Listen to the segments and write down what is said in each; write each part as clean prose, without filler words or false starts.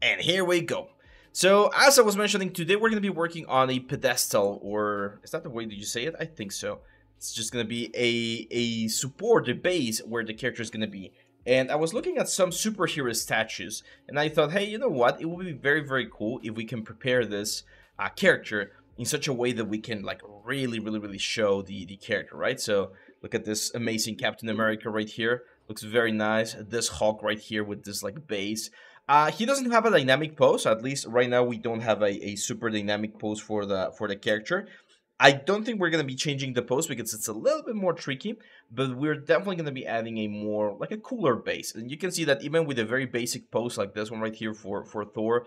And here we go. So, as I was mentioning, today we're going to be working on a pedestal, or is that the way that you say it? I think so. It's just going to be a support, a base where the character is going to be. And I was looking at some superhero statues, and I thought, hey, you know what? It would be very, very cool if we can prepare this character in such a way that we can, like, really show the character, right? So, look at this amazing Captain America right here. Looks very nice. This Hulk right here with this, like, base. He doesn't have a dynamic pose. At least right now we don't have a super dynamic pose for the character. I don't think we're gonna be changing the pose because it's a little bit more tricky, but we're definitely gonna be adding a more like a cooler base. And you can see that even with a very basic pose like this one right here for Thor,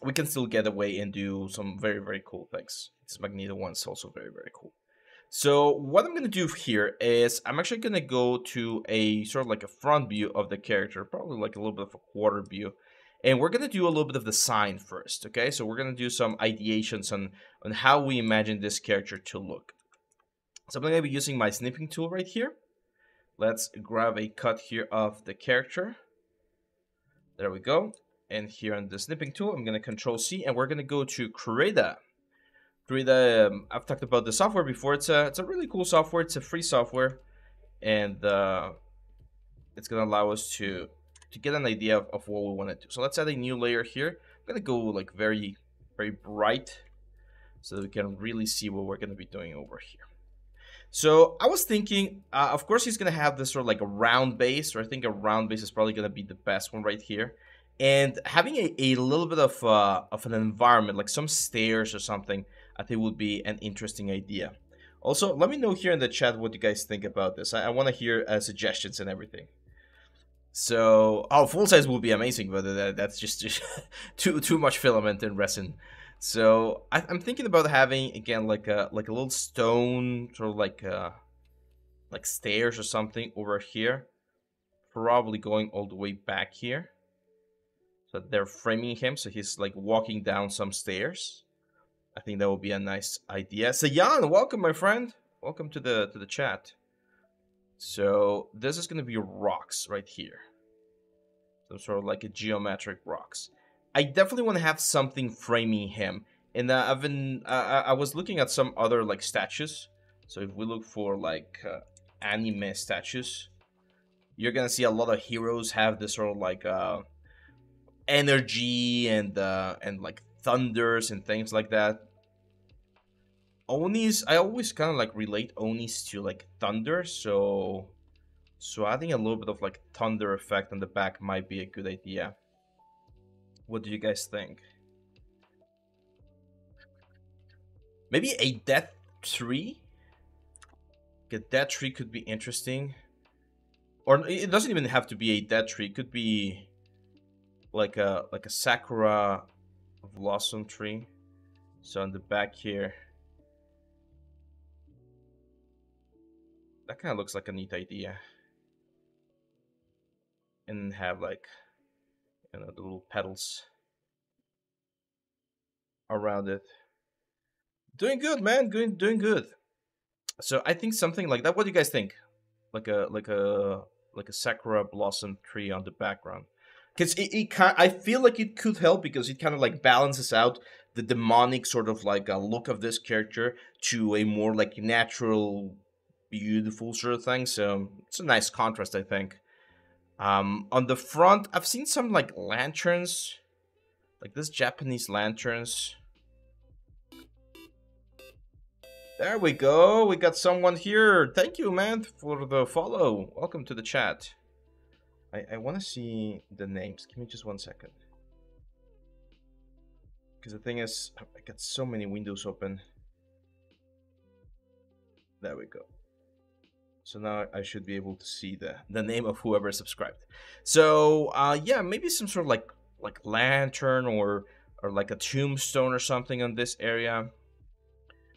we can still get away and do some very cool things. This Magneto one's also very cool. So what I'm going to do here is I'm actually going to go to a sort of like a front view of the character, probably like a little bit of a quarter view. And we're going to do a little bit of the sign first, okay? So we're going to do some ideations on how we imagine this character to look. So I'm going to be using my snipping tool right here. Let's grab a cut here of the character. There we go. And here on the snipping tool, I'm going to Control C, and we're going to go to Create. I've talked about the software before. It's a really cool software. It's a free software, and it's gonna allow us to get an idea of what we want to do. So let's add a new layer here. I'm gonna go like very bright, so that we can really see what we're gonna be doing over here. So I was thinking, of course, he's gonna have this sort of like a round base, or I think a round base is probably gonna be the best one right here. And having a little bit of an environment, like some stairs or something, I think would be an interesting idea. Also, let me know here in the chat what you guys think about this. I want to hear suggestions and everything. So, oh, full size would be amazing, but that's just too much filament and resin. So I'm thinking about having again like a little stone sort of like stairs or something over here, probably going all the way back here. So they're framing him, so he's like walking down some stairs. I think that would be a nice idea. So Jan, welcome, my friend. Welcome to the chat. So this is gonna be rocks right here. Some sort of like a geometric rocks. I definitely want to have something framing him. And I was looking at some other like statues. So if we look for like anime statues, you're gonna see a lot of heroes have this sort of like energy and like thunders and things like that. Onis, I always kind of like relate Onis to like thunder, so adding a little bit of like thunder effect on the back might be a good idea. What do you guys think? Maybe a death tree? A death tree could be interesting. Or it doesn't even have to be a death tree. It could be like a sakura blossom tree. So on the back here, that kind of looks like a neat idea. And have like, you know, the little petals around it. Doing good, man. Doing good. So I think something like that. What do you guys think? Like a sakura blossom tree on the background. Because I feel like it could help because it kind of like balances out the demonic sort of like look of this character to a more like natural, beautiful sort of thing. So it's a nice contrast, I think. On the front, I've seen some like lanterns, like this Japanese lanterns. There we go. We got someone here. Thank you, man, for the follow. Welcome to the chat. I want to see the names. Give me just 1 second. Because the thing is, I got so many windows open. There we go. So now I should be able to see the name of whoever subscribed. So, yeah, maybe some sort of like lantern or like a tombstone or something on this area.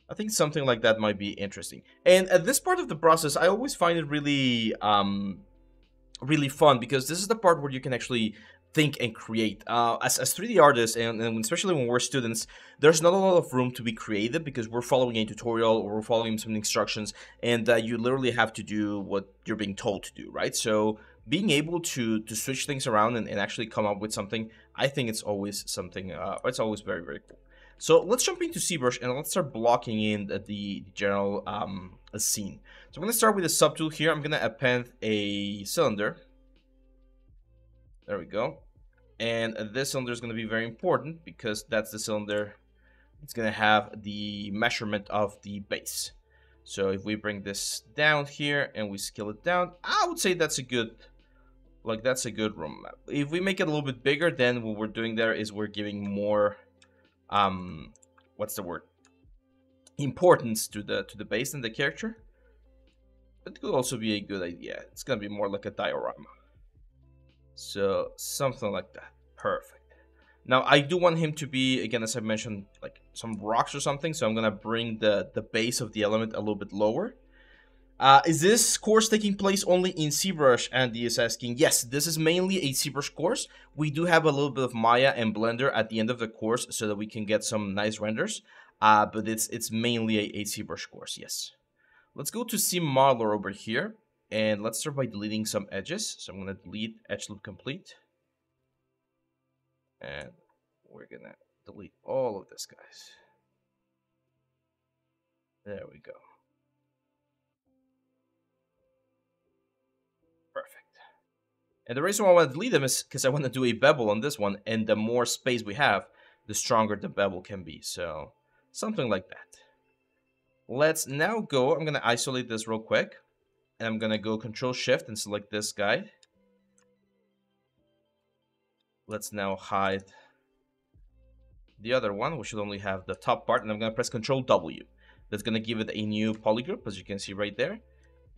I think something like that might be interesting. And at this part of the process, I always find it really really fun because this is the part where you can actually think and create. As 3D artists, and especially when we're students, there's not a lot of room to be creative because we're following a tutorial or we're following some instructions, and you literally have to do what you're being told to do, right? So being able to switch things around and actually come up with something, I think it's always something, it's always very, very cool. So let's jump into ZBrush and let's start blocking in the general scene. So I'm going to start with a subtool here. I'm going to append a cylinder. There we go. And this cylinder is going to be very important because that's the cylinder. It's going to have the measurement of the base. So if we bring this down here and we scale it down, I would say that's a good, like that's a good room map. If we make it a little bit bigger, then what we're doing there is we're giving more, what's the word? Importance to the base and the character. It could also be a good idea. It's going to be more like a diorama. So something like that. Perfect. Now I do want him to be, again, as I mentioned, like some rocks or something. So I'm gonna bring the base of the element a little bit lower. Is this course taking place only in ZBrush? Andy is asking. Yes, this is mainly a ZBrush course. We do have a little bit of Maya and Blender at the end of the course so that we can get some nice renders. But it's mainly a ZBrush course. Yes. Let's go to Scene Modeler over here. And let's start by deleting some edges. So I'm going to delete Edge Loop Complete. And we're going to delete all of this, guys. There we go. Perfect. And the reason why I want to delete them is because I want to do a bevel on this one. And the more space we have, the stronger the bevel can be. So something like that. Let's now go. I'm going to isolate this real quick. And I'm going to go Control-Shift and select this guy. Let's now hide the other one. We should only have the top part. And I'm going to press Control-W. That's going to give it a new polygroup, as you can see right there.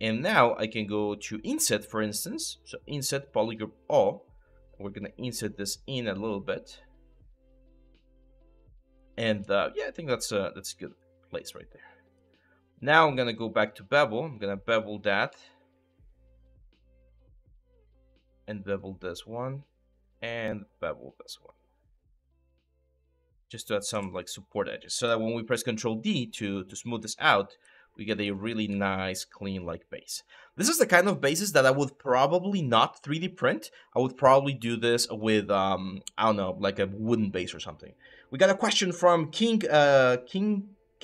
And now I can go to Inset, for instance. So Inset, Polygroup All. We're going to insert this in a little bit. And yeah, I think that's a good place right there. Now I'm going to go back to bevel. I'm going to bevel that. And bevel this one. And bevel this one. Just to add some like support edges. So that when we press Control D to smooth this out, we get a really nice, clean like base. This is the kind of bases that I would probably not 3D print. I would probably do this with, I don't know, like a wooden base or something. We got a question from King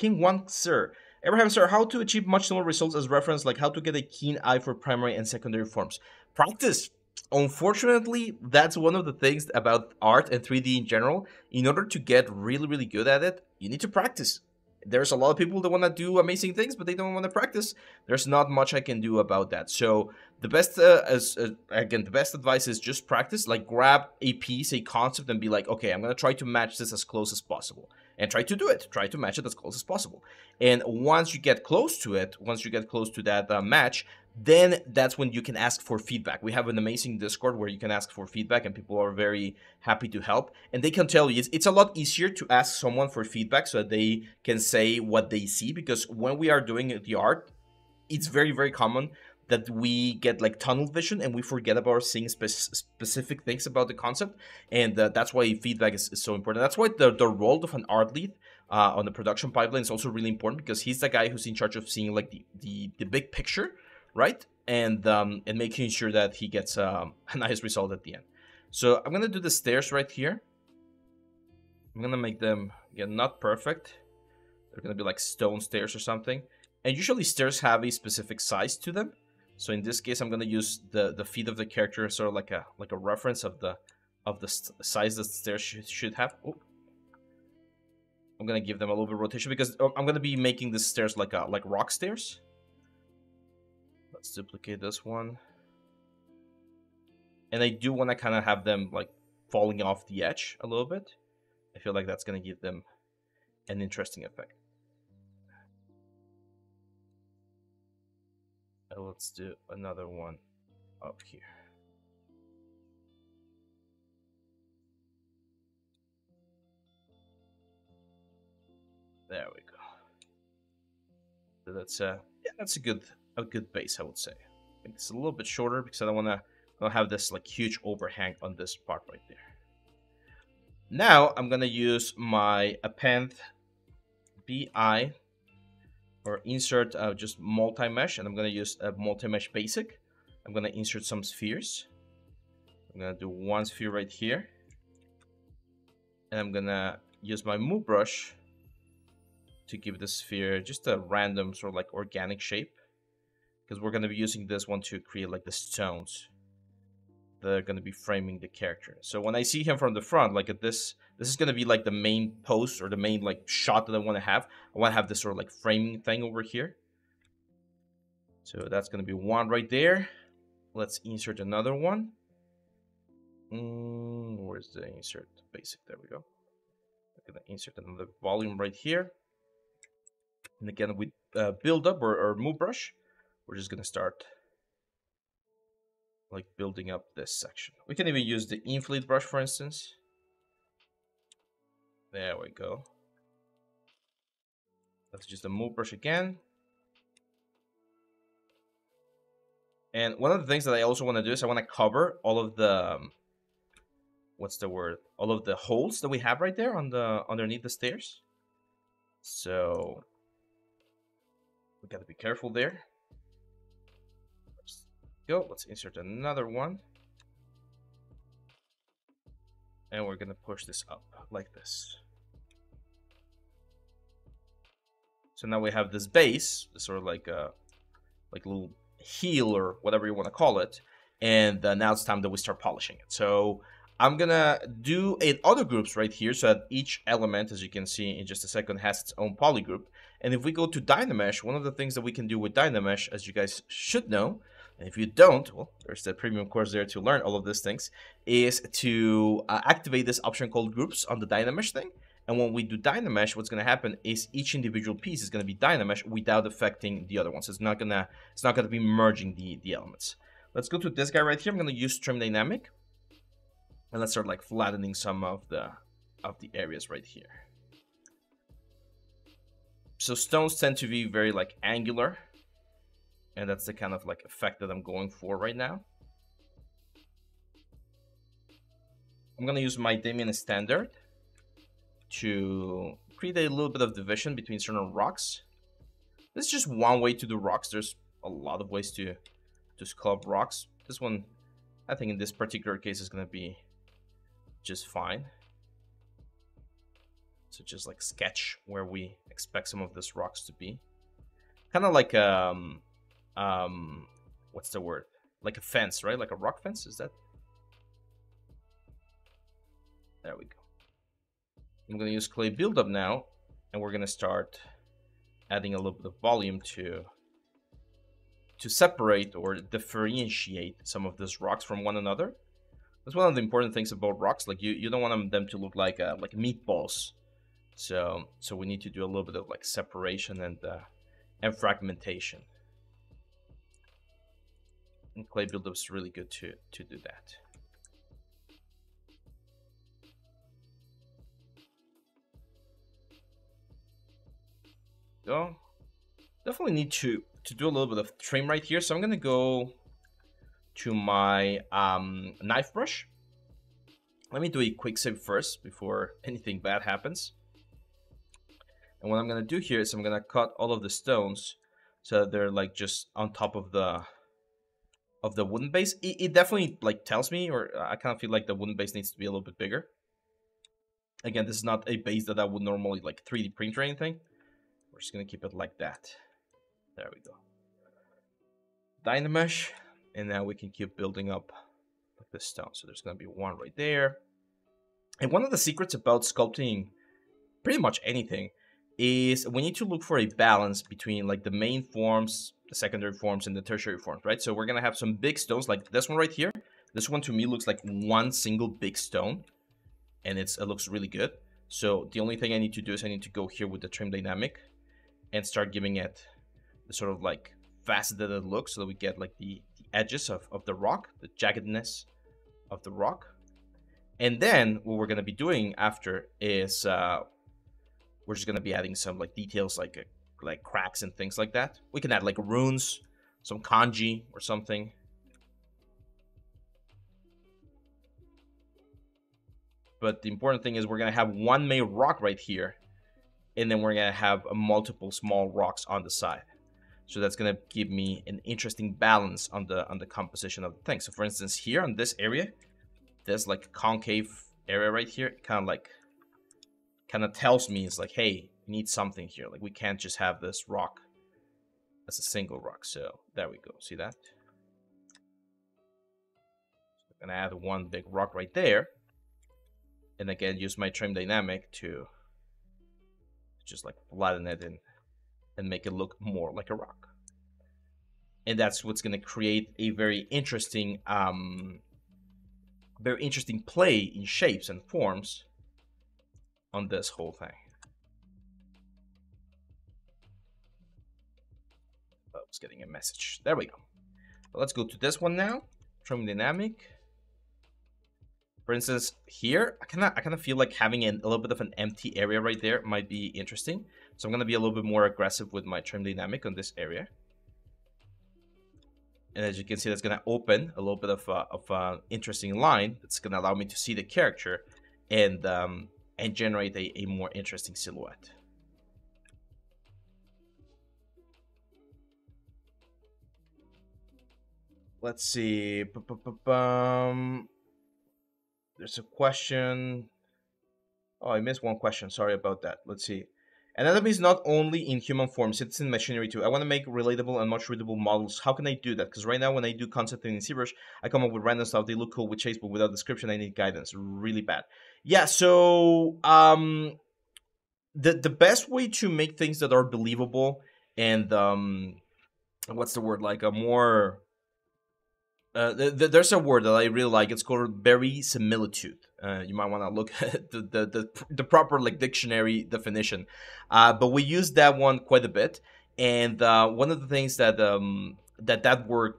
One Sir. Abraham Sir, how to achieve much similar results as reference, like how to get a keen eye for primary and secondary forms? Practice. Unfortunately, that's one of the things about art and 3D in general. In order to get really, really good at it, you need to practice. There's a lot of people that want to do amazing things, but they don't want to practice. There's not much I can do about that. So the best, again, the best advice is just practice. Like grab a piece, a concept, and be like, okay, I'm going to try to match this as close as possible. And try to do it. Try to match it as close as possible. And once you get close to it, once you get close to that match, then that's when you can ask for feedback. We have an amazing Discord where you can ask for feedback and people are very happy to help. And they can tell you, it's a lot easier to ask someone for feedback so that they can say what they see. Because when we are doing the art, it's very, very common that we get like tunnel vision and we forget about seeing specific things about the concept. And that's why feedback is so important. That's why the role of an art lead on the production pipeline is also really important, because he's the guy who's in charge of seeing like the big picture, right? And making sure that he gets a nice result at the end. So I'm gonna do the stairs right here. I'm gonna make them, again, not perfect. They're gonna be like stone stairs or something. And usually stairs have a specific size to them. So in this case, I'm gonna use the feet of the character, sort of like a reference of the size that the stairs should have. Oh. I'm gonna give them a little bit of rotation because I'm gonna be making the stairs like rock stairs. Let's duplicate this one. And I do want to kind of have them like falling off the edge a little bit. I feel like that's gonna give them an interesting effect. Let's do another one up here. There we go. So that's yeah, that's a good base, I would say. I think it's a little bit shorter because I don't have this like huge overhang on this part right there. Now I'm gonna use my append BI or insert just multi-mesh, and I'm gonna use a multi-mesh basic. I'm gonna insert some spheres. I'm gonna do one sphere right here. And I'm gonna use my move brush to give the sphere just a random sort of like organic shape. Because we're gonna be using this one to create like the stones that are gonna be framing the character. So when I see him from the front, like at this is gonna be like the main pose or the main like shot that I wanna have. I wanna have this sort of like framing thing over here. So that's gonna be one right there. Let's insert another one. Where's the insert? Basic, there we go. I'm gonna insert another volume right here. And again, with build up or move brush, we're just gonna start like building up this section. We can even use the inflate brush, for instance. There we go. Let's use the move brush again. And one of the things that I also want to do is I want to cover all of the what's the word? All of the holes that we have right there on the underneath the stairs. So we got to be careful there. Go. Let's insert another one. And we're gonna push this up like this. So now we have this base, sort of like a little heel or whatever you want to call it, and now it's time that we start polishing it. So I'm gonna do 8 other groups right here, so that each element, as you can see in just a second, has its own poly group. And if we go to Dynamesh, one of the things that we can do with Dynamesh, as you guys should know, and if you don't, well, there's the premium course there to learn all of these things, is to activate this option called groups on the Dynamesh thing. And when we do Dynamesh, what's going to happen is each individual piece is going to be Dynamesh without affecting the other ones. It's not gonna be merging the elements. Let's go to this guy right here. I'm going to use Trim Dynamic, and let's start like flattening some of the areas right here. So stones tend to be very like angular, and that's the kind of like effect that I'm going for right now. I'm going to use my Damien Standard to create a little bit of division between certain rocks. This is just one way to do rocks. There's a lot of ways to sculpt rocks. This one, I think in this particular case, is going to be just fine. So just like sketch where we expect some of these rocks to be. Kind of like what's the word? Like a fence, right? Like a rock fence, is that? There we go. I'm going to use clay buildup now, and we're going to start adding a little bit of volume to separate or differentiate some of these rocks from one another. That's one of the important things about rocks. Like you don't want them to look like meatballs. So we need to do a little bit of like separation and fragmentation. And clay buildup is really good to do that. So definitely need to do a little bit of trim right here. So I'm gonna go to my knife brush. Let me do a quick save first before anything bad happens. And what I'm gonna do here is I'm gonna cut all of the stones so that they're like just on top of the wooden base. It definitely like tells me, or I kind of feel like the wooden base needs to be a little bit bigger. Again, this is not a base that I would normally like 3D print or anything. We're just gonna keep it like that. There we go. Dynamesh, and now we can keep building up like this stone. So there's gonna be one right there. And one of the secrets about sculpting pretty much anything is we need to look for a balance between like the main forms, the secondary forms, and the tertiary forms, right? So we're gonna have some big stones like this one right here. This one to me looks like one single big stone, and it looks really good. So the only thing I need to do is I need to go here with the trim dynamic and start giving it the sort of like faceted look so that we get like the edges of the rock, the jaggedness of the rock. And then what we're going to be doing after is we're just going to be adding some like details like cracks and things like that. We can add like runes, some kanji or something. But the important thing is we're going to have one main rock right here, and then we're going to have multiple small rocks on the side. So that's gonna give me an interesting balance on the composition of the thing. So for instance, here on this area, there's like a concave area right here. It kind of tells me it's like, hey, we need something here. Like we can't just have this rock as a single rock. So there we go. See that? So I'm gonna add one big rock right there, and again use my trim dynamic to just like flatten it in and make it look more like a rock. And that's what's gonna create a very interesting play in shapes and forms on this whole thing. Oh, I was getting a message. There we go. But let's go to this one now. Trim dynamic. For instance, here I kind of feel like having a little bit of an empty area right there might be interesting. So I'm gonna be a little bit more aggressive with my trim dynamic on this area. And as you can see, that's gonna open a little bit of an interesting line. That's gonna allow me to see the character and generate a more interesting silhouette. Let's see. There's a question. Oh, I missed one question. Sorry about that. Let's see. Anatomy is not only in human forms, it's in machinery too. I want to make relatable and much readable models. How can I do that? Because right now when I do concepting in ZBrush, I come up with random stuff. They look cool with chase, but without description, I need guidance. Really bad. Yeah, so the best way to make things that are believable and what's the word? Like a more there's a word that I really like. It's called verisimilitude. You might want to look at the proper like dictionary definition. But we use that one quite a bit. And one of the things that that word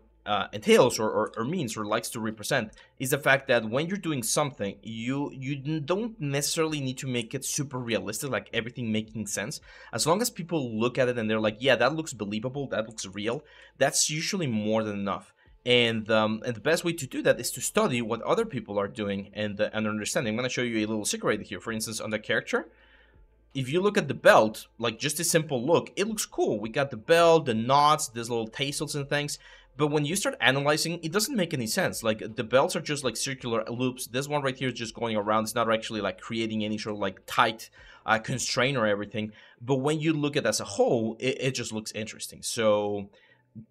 entails or means or likes to represent is the fact that when you're doing something, you don't necessarily need to make it super realistic, like everything making sense. As long as people look at it and they're like, yeah, that looks believable, that looks real, that's usually more than enough. And the best way to do that is to study what other people are doing and understanding. I'm going to show you a little secret right here. For instance, on the character, if you look at the belt, like just a simple look, it looks cool. We got the belt, the knots, these little tassels and things. But when you start analyzing, it doesn't make any sense. Like the belts are just like circular loops. This one right here is just going around. It's not actually like creating any sort of like tight constraint or everything. But when you look at it as a whole, it just looks interesting. So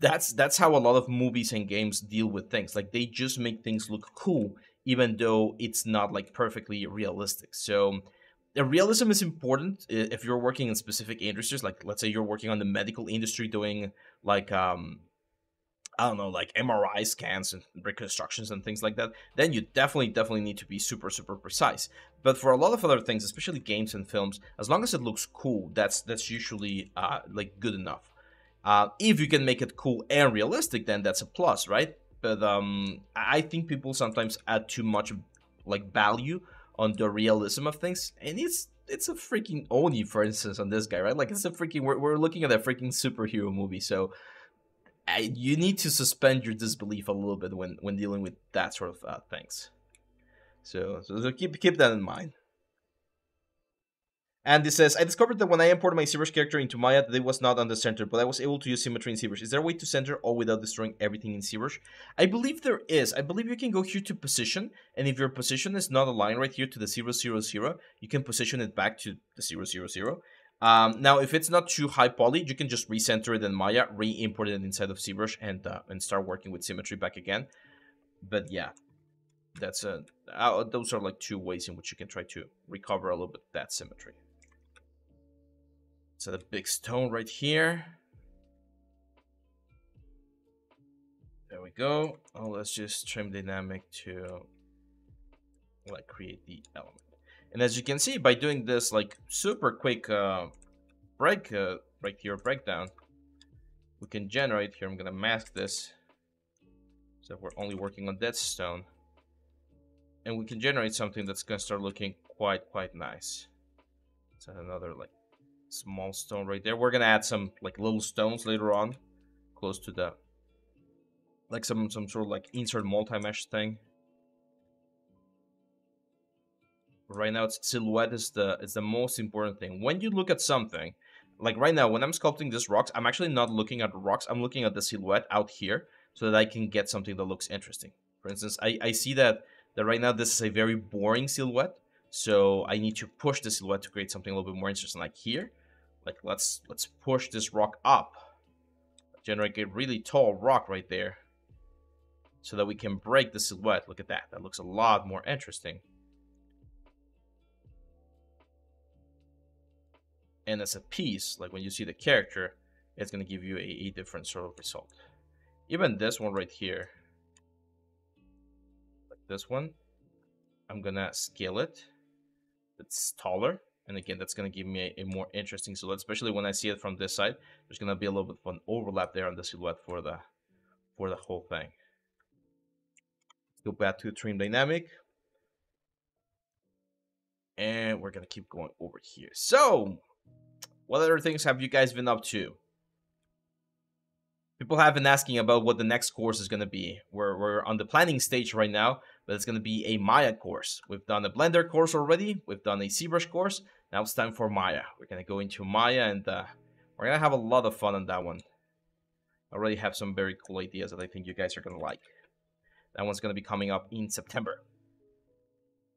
that's how a lot of movies and games deal with things. Like they just make things look cool, even though it's not like perfectly realistic. So the realism is important if you're working in specific industries. Like let's say you're working on the medical industry doing like I don't know, like MRI scans and reconstructions and things like that, then you definitely need to be super precise. But for a lot of other things, especially games and films, as long as it looks cool, that's usually like good enough. If you can make it cool and realistic, then that's a plus, right? But I think people sometimes add too much like value on the realism of things, and it's a freaking Oni, for instance, on this guy, right? Like it's a freaking we're looking at a freaking superhero movie, so you need to suspend your disbelief a little bit when dealing with that sort of things. So keep that in mind. And this says, I discovered that when I imported my ZBrush character into Maya, that it was not on the center, but I was able to use symmetry in ZBrush. Is there a way to center all without destroying everything in ZBrush? I believe there is. I believe you can go here to position, and if your position is not aligned right here to the 0, 0, 0, you can position it back to the 0, 0, 0. Now, if it's not too high poly, you can just recenter it in Maya, re-import it inside of ZBrush, and start working with symmetry back again. But yeah, that's those are like two ways in which you can try to recover a little bit that symmetry. So the big stone right here. There we go. Oh, let's just trim dynamic to like create the element. And as you can see, by doing this like super quick right here breakdown, we can generate here. I'm gonna mask this, so we're only working on that stone, and we can generate something that's gonna start looking quite nice. So another like small stone right there. We're gonna add some like little stones later on, close to the like some sort of like insert multi-mesh thing. Right now, it's silhouette is the most important thing. When you look at something, like right now, when I'm sculpting these rocks, I'm actually not looking at the rocks. I'm looking at the silhouette out here so that I can get something that looks interesting. For instance, I see that right now this is a very boring silhouette. So I need to push the silhouette to create something a little bit more interesting. Like here, like let's push this rock up. Generate a really tall rock right there so that we can break the silhouette. Look at that. That looks a lot more interesting. And as a piece, like when you see the character, it's going to give you a different sort of result. Even this one right here, like this one, I'm going to scale it. It's taller. And again, that's going to give me a more interesting silhouette, especially when I see it from this side. There's going to be a little bit of an overlap there on the silhouette for the whole thing. Let's go back to the trim dynamic. And we're going to keep going over here. So, what other things have you guys been up to? People have been asking about what the next course is going to be. We're on the planning stage right now, but it's going to be a Maya course. We've done a Blender course already. We've done a ZBrush course. Now it's time for Maya. We're going to go into Maya, and we're going to have a lot of fun on that one. I already have some very cool ideas that I think you guys are going to like. That one's going to be coming up in September.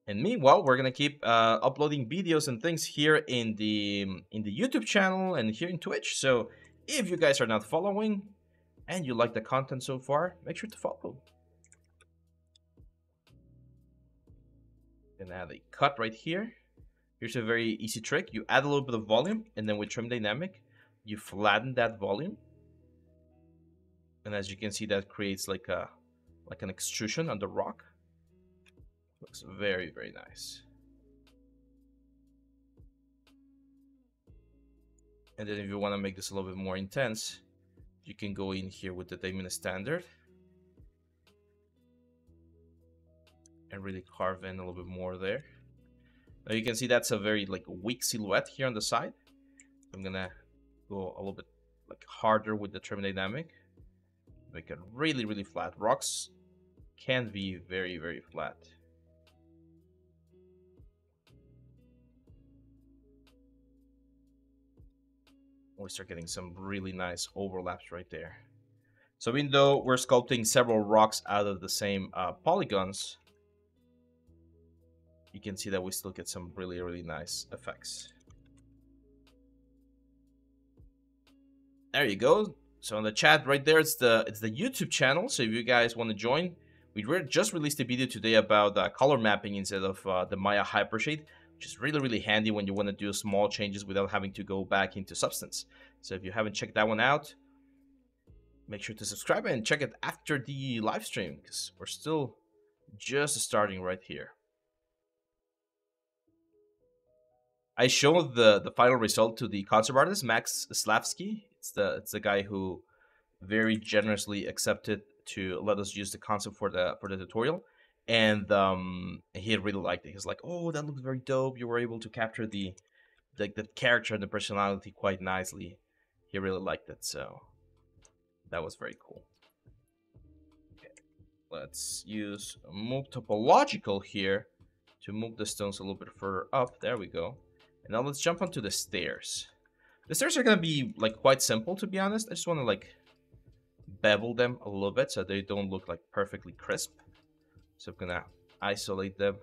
And meanwhile, we're going to keep uploading videos and things here in the YouTube channel and here in Twitch. So if you guys are not following and you like the content so far, make sure to follow. Gonna add a cut right here. Here's a very easy trick. You add a little bit of volume, and then with trim dynamic, you flatten that volume. And as you can see, that creates like an extrusion on the rock. Looks very, very nice. And then if you want to make this a little bit more intense, you can go in here with the diamond standard and really carve in a little bit more there. Now you can see that's a very like weak silhouette here on the side. I'm gonna go a little bit like harder with the trim dynamic. Make it really, really flat. Rocks can be very, very flat. We start getting some really nice overlaps right there. So even though we're sculpting several rocks out of the same polygons, you can see that we still get some really, really nice effects. There you go. So in the chat right there, it's the YouTube channel. So if you guys want to join, we just released a video today about color mapping instead of the Maya Hypershade, which is really, really handy when you want to do small changes without having to go back into Substance. So if you haven't checked that one out, make sure to subscribe and check it after the live stream, because we're still just starting right here. I showed the final result to the concept artist, Max Slavsky. It's the guy who very generously accepted to let us use the concept for the tutorial. And he really liked it. He's like, "Oh, that looks very dope. You were able to capture the character and the personality quite nicely." He really liked it, so that was very cool. Okay, let's use move topological here to move the stones a little bit further up. There we go. And now let's jump onto the stairs. The stairs are gonna be like quite simple, to be honest. I just want to like bevel them a little bit so they don't look like perfectly crisp. So I'm gonna isolate them.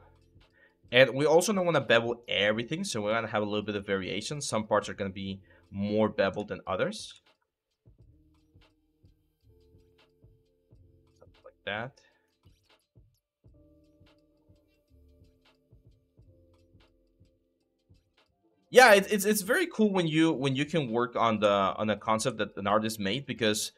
And we also don't want to bevel everything, so we're gonna have a little bit of variation. Some parts are gonna be more beveled than others. Something like that. Yeah, it's very cool when you can work on a concept that an artist made, because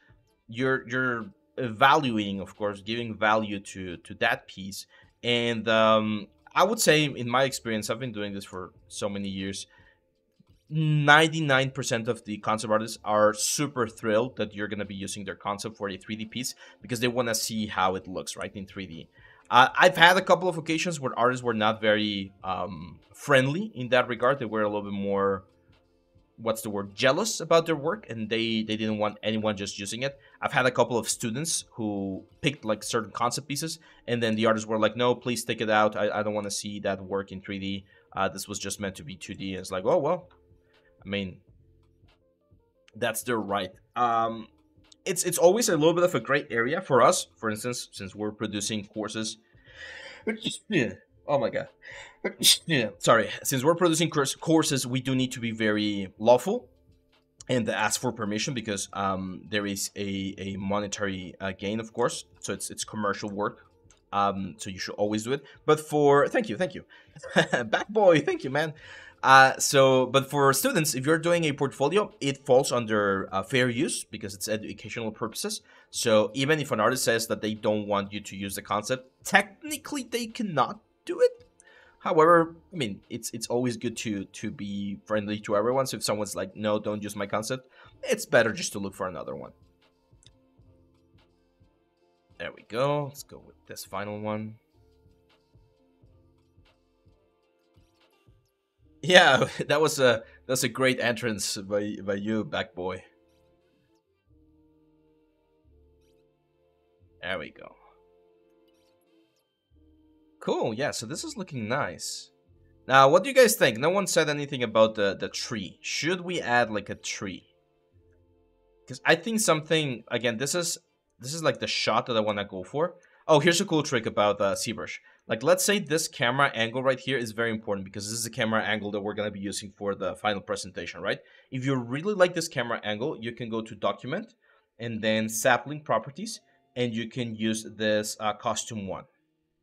you're evaluating, of course, giving value to that piece. And I would say, in my experience, I've been doing this for so many years, 99% of the concept artists are super thrilled that you're going to be using their concept for a 3D piece, because they want to see how it looks right in 3D. I've had a couple of occasions where artists were not very friendly in that regard. They were a little bit more, what's the word, jealous about their work, and they didn't want anyone just using it. I've had a couple of students who picked like certain concept pieces, and then the artists were like, "No, please take it out. I don't want to see that work in 3D. This was just meant to be 2D." And it's like, oh well, I mean, That's their right. It's always a little bit of a gray area for us. For instance, since we're producing courses. Oh my god. Sorry. Since we're producing courses, we do need to be very lawful and ask for permission, because there is a monetary gain, of course. So it's commercial work. So you should always do it. But for thank you, back boy, thank you, man. But for students, if you're doing a portfolio, it falls under fair use because it's educational purposes. So even if an artist says that they don't want you to use the concept, technically they cannot do it. However, I mean, it's always good to be friendly to everyone. So if someone's like, no, don't use my concept, it's better just to look for another one. There we go. Let's go with this final one. Yeah, that's a great entrance by you, back boy. There we go. Cool. Yeah, so this is looking nice. Now, what do you guys think? No one said anything about the tree. Should we add like a tree? Because I think something, again, this is like the shot that I want to go for. Oh, here's a cool trick about ZBrush. Like, let's say this camera angle right here is very important because this is the camera angle that we're going to be using for the final presentation, right? If you really like this camera angle, you can go to Document and then Sapling Properties, and you can use this Costume 1.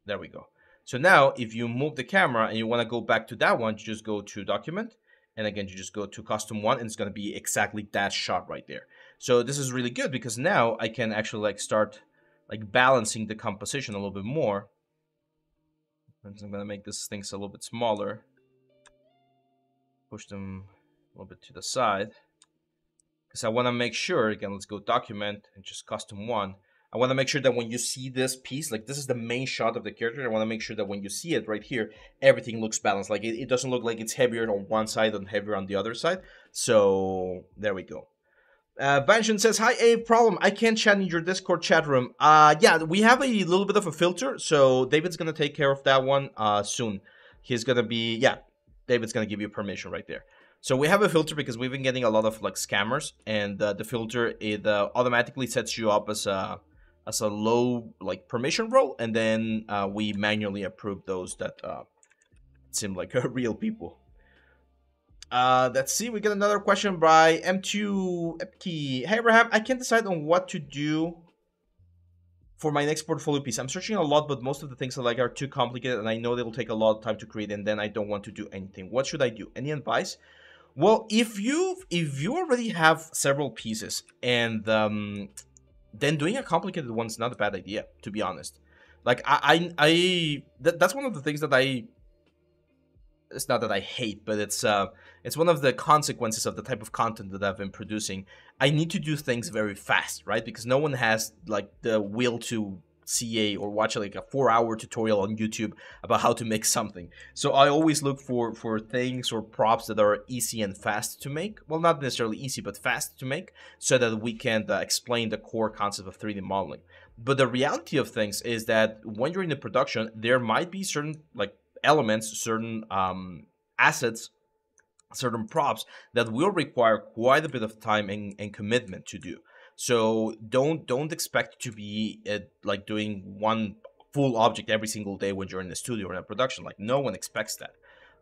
There we go. So now, if you move the camera and you want to go back to that one, you just go to Document, and again, you just go to Costume 1, and it's going to be exactly that shot right there. So this is really good because now I can actually like start like balancing the composition a little bit more. And I'm going to make these things a little bit smaller. Push them a little bit to the side. Because I want to make sure, again, let's go Document and just Custom 1. I want to make sure that when you see this piece, like this is the main shot of the character, I want to make sure that when you see it right here, everything looks balanced. Like it doesn't look like it's heavier on one side and heavier on the other side. So there we go. Banshun says, hi, a problem. I can't chat in your Discord chat room. Yeah, we have a little bit of a filter, so David's going to take care of that one soon. He's going to be, yeah, David's going to give you permission right there. So we have a filter because we've been getting a lot of like scammers, and the filter, it automatically sets you up as a low like permission role, and then we manually approve those that seem like real people. Let's see, we get another question by M2 Epke. Hey Abraham, I can't decide on what to do for my next portfolio piece. I'm searching a lot, but most of the things I like are too complicated, and I know they will take a lot of time to create, and then I don't want to do anything. What should I do? Any advice? Well, if you already have several pieces, and then doing a complicated one is not a bad idea, to be honest. Like that's one of the things that it's not that I hate, but it's one of the consequences of the type of content that I've been producing. I need to do things very fast, right? Because no one has like the will to see or watch like a 4-hour tutorial on YouTube about how to make something. So I always look for things or props that are easy and fast to make. Well, not necessarily easy, but fast to make, so that we can explain the core concept of 3D modeling. But the reality of things is that when you're in the production, there might be certain like elements, certain assets, certain props that will require quite a bit of time and commitment to do. So don't expect to be like doing one full object every single day when you're in the studio or in a production. Like no one expects that.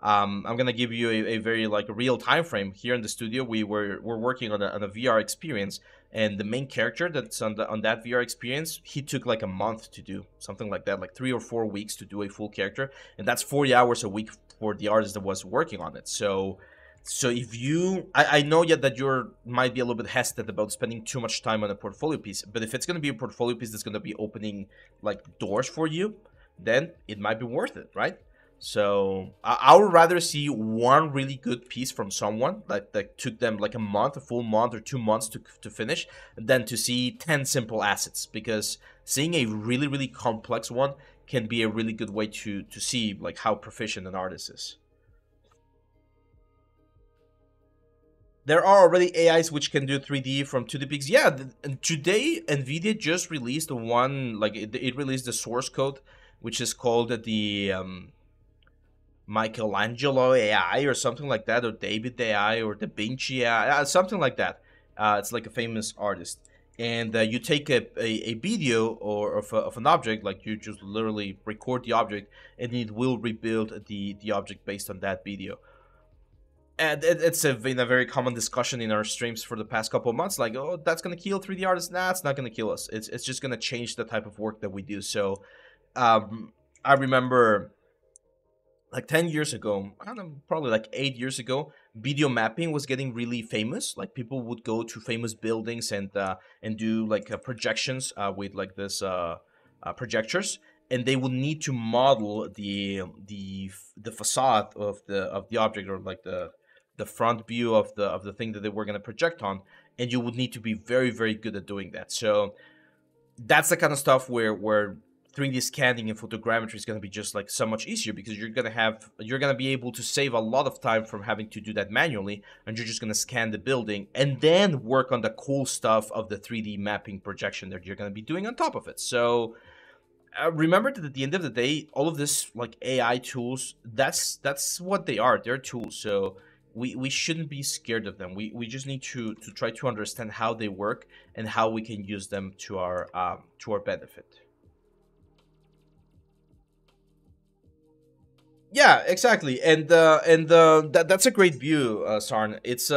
I'm gonna give you a very like real time frame here in the studio. We're working on a VR experience, and the main character that's on that VR experience, he took like a month to do something like that, like 3 or 4 weeks to do a full character, and that's 40 hours a week for the artist that was working on it. So if you, I know yet that you might be a little bit hesitant about spending too much time on a portfolio piece, but if it's going to be a portfolio piece that's going to be opening like doors for you, then it might be worth it, right? So I would rather see one really good piece from someone that took them like a month, a full month or 2 months to finish, than to see 10 simple assets, because seeing a really, really complex one can be a really good way to see like how proficient an artist is. There are already AIs which can do 3D from 2D pics. Yeah, today NVIDIA just released one, like it released the source code, which is called the Michelangelo AI or something like that, or David AI or Da Vinci AI, something like that. It's like a famous artist, and you take a video or of an object, like you just literally record the object, and it will rebuild the object based on that video. And it's been a very common discussion in our streams for the past couple of months, like, oh, that's gonna kill 3D artists. Nah, it's not gonna kill us. It's just gonna change the type of work that we do. So I remember like 10 years ago, I don't know, probably like 8 years ago, video mapping was getting really famous. Like people would go to famous buildings and do like projections with like this projectors, and they would need to model the facade of the object, or like the front view of the thing that they were going to project on, and you would need to be very, very good at doing that. So that's the kind of stuff where 3D scanning and photogrammetry is going to be just like so much easier, because you're going to be able to save a lot of time from having to do that manually, and you're just going to scan the building and then work on the cool stuff of the 3D mapping projection that you're going to be doing on top of it. So remember that at the end of the day, all of this like AI tools, that's what they are. They're tools. So we shouldn't be scared of them. We just need to try to understand how they work and how we can use them to our benefit. Yeah, exactly. And that's a great view, Sarn. It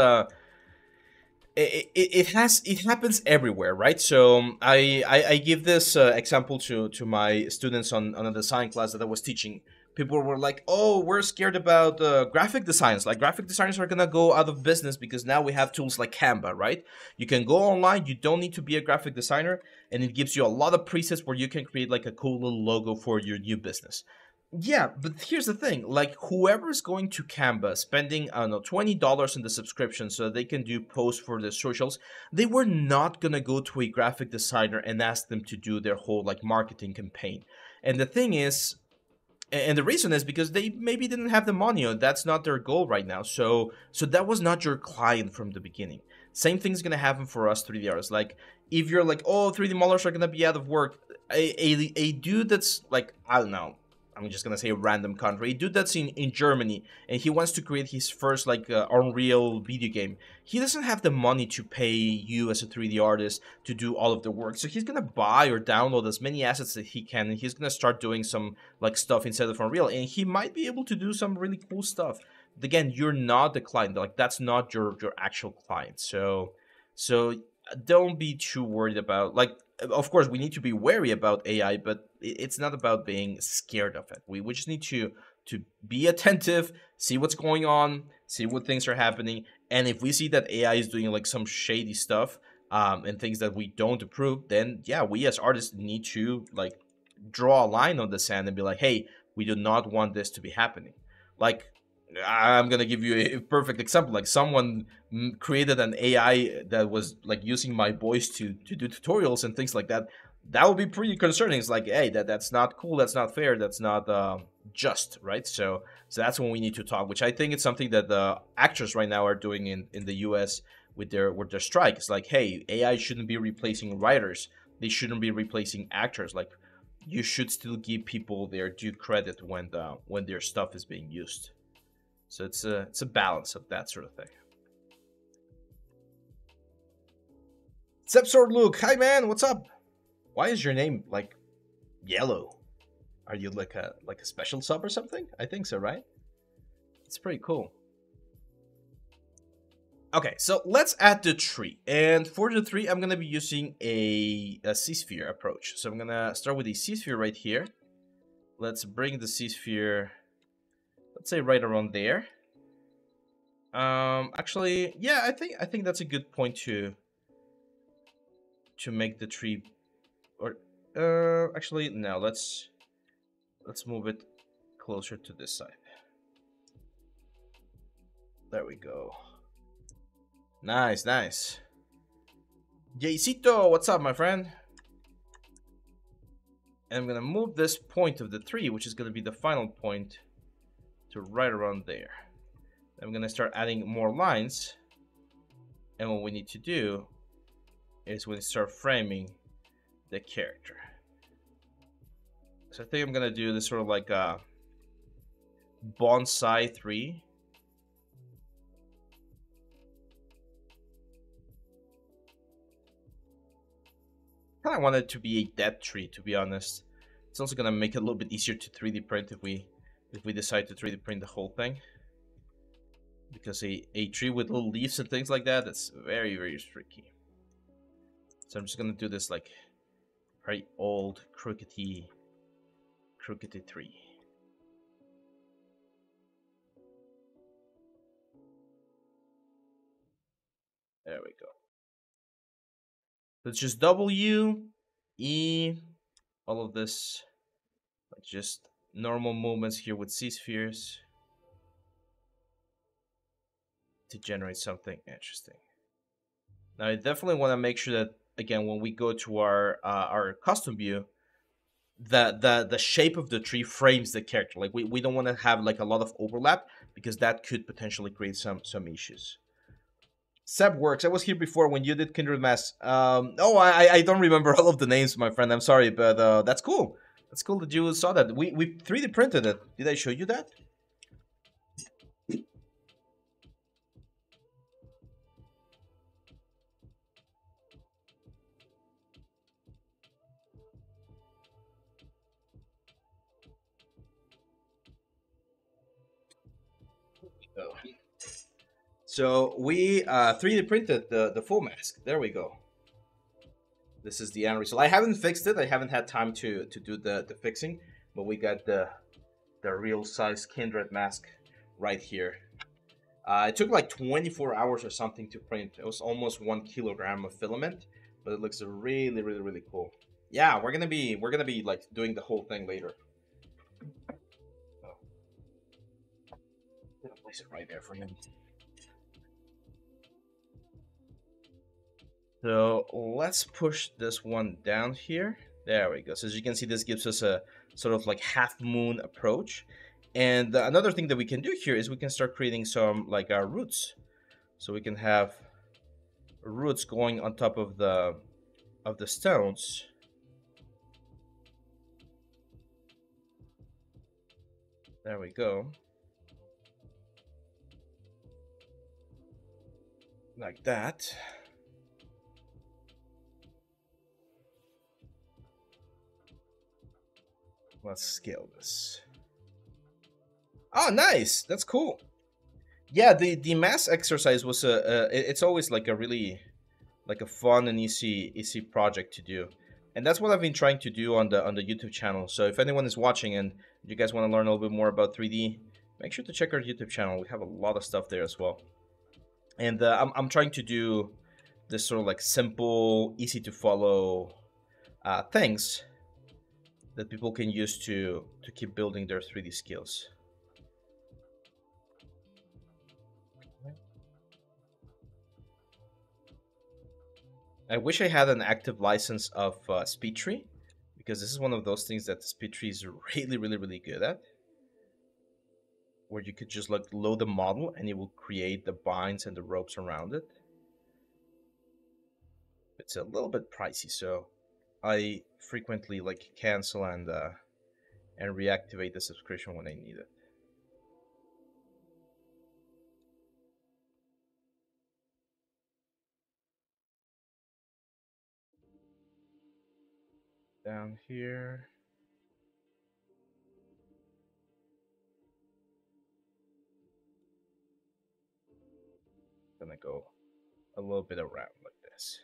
happens everywhere, right? So I give this example to my students on a design class that I was teaching. People were like, "Oh, we're scared about graphic designs. Like graphic designers are gonna go out of business because now we have tools like Canva, right? You can go online. You don't need to be a graphic designer, and it gives you a lot of presets where you can create like a cool little logo for your new business." Yeah, but here's the thing, like whoever's going to Canva spending, I don't know, $20 in the subscription so that they can do posts for their socials, they were not gonna go to a graphic designer and ask them to do their whole like marketing campaign. And the thing is, and the reason is because they maybe didn't have the money, or that's not their goal right now. So that was not your client from the beginning. Same thing's gonna happen for us 3D artists. Like if you're like, oh, 3D modelers are gonna be out of work, a dude that's like, I don't know, I'm just gonna say a random country, a dude that's in Germany, and he wants to create his first like Unreal video game. He doesn't have the money to pay you as a 3D artist to do all of the work, so he's gonna buy or download as many assets that he can, and he's gonna start doing some like stuff inside of Unreal, and he might be able to do some really cool stuff. But again, you're not the client, like that's not your actual client. So don't be too worried about, like, of course we need to be wary about AI, but it's not about being scared of it. We just need to be attentive, see what's going on, see what things are happening, and if we see that AI is doing like some shady stuff and things that we don't approve, then yeah, we as artists need to like draw a line on the sand and be like, hey, we do not want this to be happening. Like, I'm gonna give you a perfect example. Like someone created an AI that was like using my voice to do tutorials and things like that. That would be pretty concerning. It's like, hey, that's not cool. That's not fair. That's not just, right? So that's when we need to talk. Which I think it's something that the actors right now are doing in the U.S. with their strike. It's like, hey, AI shouldn't be replacing writers. They shouldn't be replacing actors. Like, you should still give people their due credit when their stuff is being used. So it's a balance of that sort of thing. Sepsword Luke, hi man, what's up? Why is your name like yellow? Are you like a special sub or something? I think so, right? It's pretty cool. Okay, so let's add the tree. And for the tree, I'm gonna be using a C-sphere approach. So I'm gonna start with a C-sphere right here. Let's bring the C-sphere, let's say right around there. Actually, yeah, I think that's a good point to make the tree. Or actually no, let's move it closer to this side. There we go. Nice. Jaycito, what's up, my friend? And I'm gonna move this point of the tree, which is gonna be the final point, to right around there. I'm gonna start adding more lines, and what we need to do is we start framing the character. So I think I'm gonna do this sort of like a bonsai 3. kind of want it to be a dead tree, to be honest. It's also gonna make it a little bit easier to 3D print if we decide to 3D print the whole thing. Because a tree with little leaves and things like that, that's very, very tricky. So I'm just gonna do this like very old, crookedy tree. There we go. So it's just W, E, all of this, like just normal movements here with C-spheres to generate something interesting. Now I definitely want to make sure that, again, when we go to our custom view, the shape of the tree frames the character. Like we don't want to have like a lot of overlap, because that could potentially create some issues. Seb works. I was here before when you did Kindred Mass. Oh, I don't remember all of the names, my friend. I'm sorry, but that's cool. That's cool that you saw that. We 3D printed it. Did I show you that? Oh. So we 3D printed the full mask. There we go. This is the end result. I haven't fixed it. I haven't had time to do the fixing, but we got the real size Kindred mask right here. It took like 24 hours or something to print. It was almost 1 kilogram of filament, but it looks really, really, really cool. Yeah, we're gonna be like doing the whole thing later. Oh. I'm gonna place it right there for him. So let's push this one down here. There we go. So as you can see, this gives us a sort of like half moon approach. And another thing that we can do here is we can start creating some like our roots. So we can have roots going on top of the stones. There we go. Like that. Let's scale this. Oh, nice. That's cool. Yeah, the mass exercise was it's always like a really like a fun and easy project to do. And that's what I've been trying to do on the YouTube channel. So if anyone is watching and you guys want to learn a little bit more about 3D, make sure to check our YouTube channel. We have a lot of stuff there as well. And I'm trying to do this sort of like simple, easy to follow things that people can use to keep building their 3D skills. I wish I had an active license of SpeedTree, because this is one of those things that SpeedTree is really, really, really good at. Where you could just like load the model and it will create the binds and the ropes around it. It's a little bit pricey, so I frequently like cancel and reactivate the subscription when I need it. Down here. Gonna go a little bit around like this.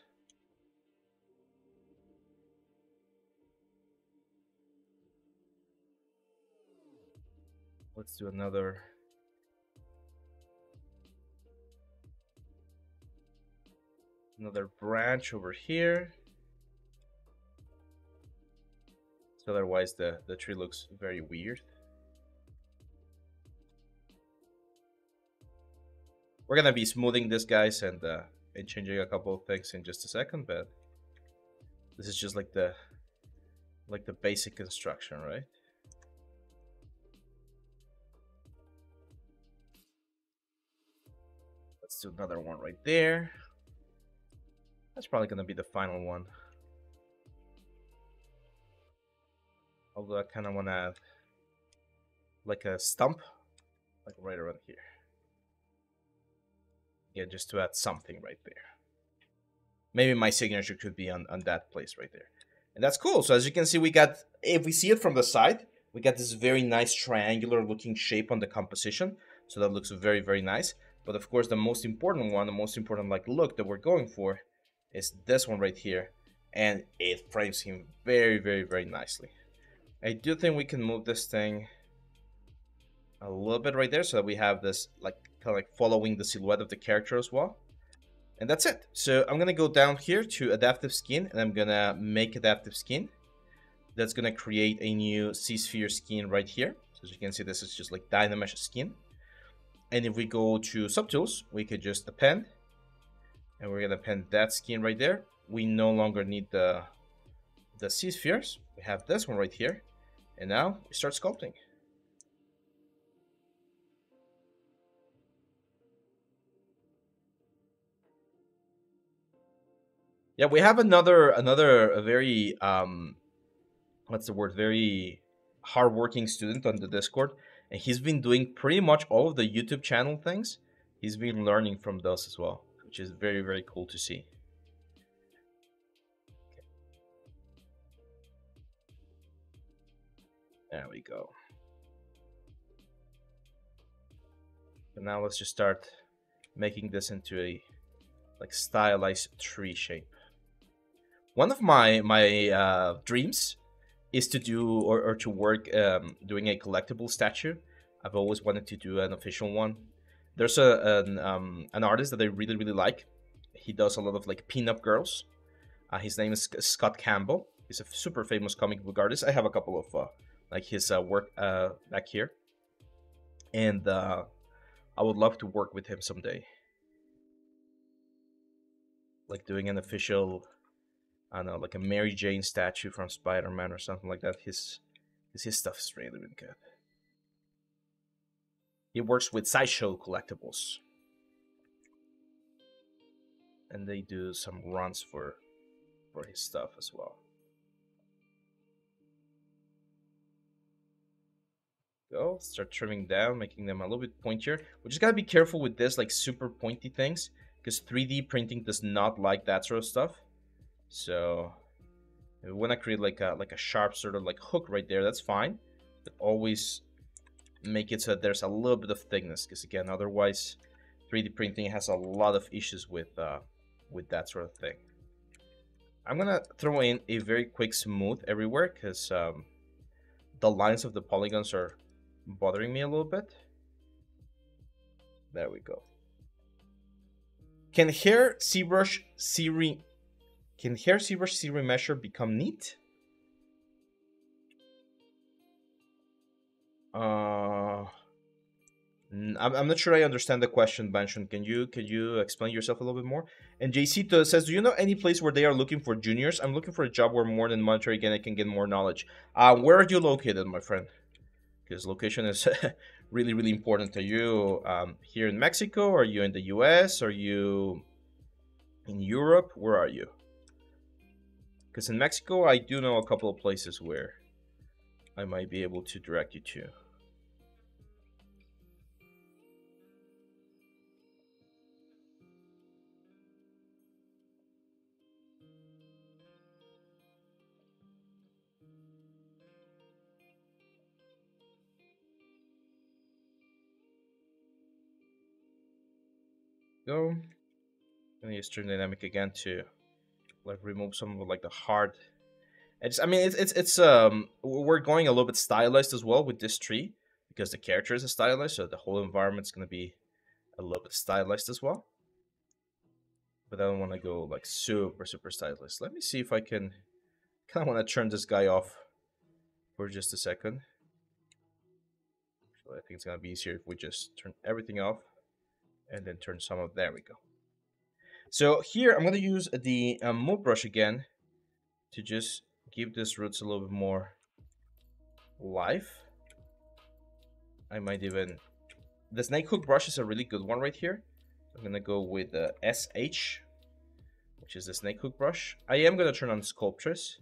Let's do another branch over here. So otherwise the tree looks very weird. We're gonna be smoothing this, guys, and changing a couple of things in just a second, but this is just like the basic construction, right? Let's do another one right there. That's probably gonna be the final one. Although I kind of want to add like a stump, like right around here. Yeah, just to add something right there. Maybe my signature could be on that place right there. And that's cool. So as you can see, we got, if we see it from the side, we got this very nice triangular looking shape on the composition. So that looks very, very nice. But of course, the most important one, the most important like look that we're going for is this one right here. And it frames him very, very, very nicely. I do think we can move this thing a little bit right there so that we have this like kind of like following the silhouette of the character as well. And that's it. So I'm gonna go down here to adaptive skin, and I'm gonna make adaptive skin. That's gonna create a new C-sphere skin right here. So as you can see, this is just like Dynamesh skin. And if we go to subtools, we could just append, and we're gonna append that skin right there. We no longer need the C-spheres. We have this one right here, and now we start sculpting. Yeah, we have another a very what's the word? Very hardworking student on the Discord, and he's been doing pretty much all of the YouTube channel things. He's been learning from those as well, which is very, very cool to see. There we go. And now let's just start making this into a like stylized tree shape. One of my dreams is to do or to work doing a collectible statue. I've always wanted to do an official one. There's an artist that I really, really like. He does a lot of like pin-up girls. His name is Scott Campbell. He's a super famous comic book artist. I have a couple of like his work back here, and I would love to work with him someday. Like doing an official, I don't know, like a Mary Jane statue from Spider-Man or something like that. His stuff is really, really good. He works with Sideshow Collectibles, and they do some runs for his stuff as well. Go start trimming down, making them a little bit pointier. We just gotta be careful with this, like super pointy things, because 3D printing does not like that sort of stuff. So if we want to create like a sharp sort of like hook right there, that's fine. But always make it so that there's a little bit of thickness, because again, otherwise 3D printing has a lot of issues with that sort of thing. I'm gonna throw in a very quick smooth everywhere, because the lines of the polygons are bothering me a little bit. There we go. Can hair ZBrush remesher become neat? I'm not sure I understand the question, Banshun. Can you explain yourself a little bit more? And JC says, do you know any place where they are looking for juniors? I'm looking for a job where more than monetary gain I can get more knowledge. Where are you located, my friend? Because location is really, really important. Are you here in Mexico? Are you in the US? Are you in Europe? Where are you? Because in Mexico, I do know a couple of places where I might be able to direct you to. Go. And use stream dynamic again to like remove some of like the hard. I mean, it's we're going a little bit stylized as well with this tree, because the character is a stylized, so the whole environment's gonna be a little bit stylized as well. But I don't want to go like super stylized. Let me see if I can. Kind of want to turn this guy off for just a second. So I think it's gonna be easier if we just turn everything off and then turn some of. There we go. So here I'm gonna use the move brush again to just give this roots a little bit more life. I might even, the snake hook brush is a really good one right here. I'm gonna go with the SH, which is the snake hook brush. I am gonna turn on Sculptress.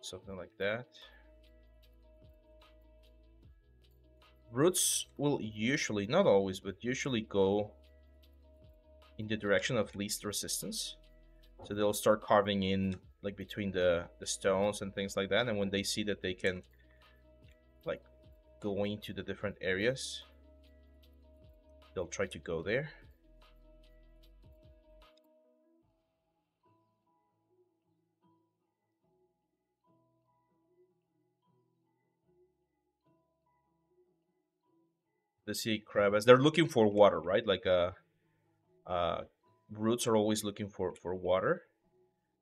something like that. Roots will usually, not always, but usually go in the direction of least resistance. So they'll start carving in like between the stones and things like that. And when they see that they can like go into the different areas, they'll try to go there. They see crevice. They're looking for water, right? Like roots are always looking for water.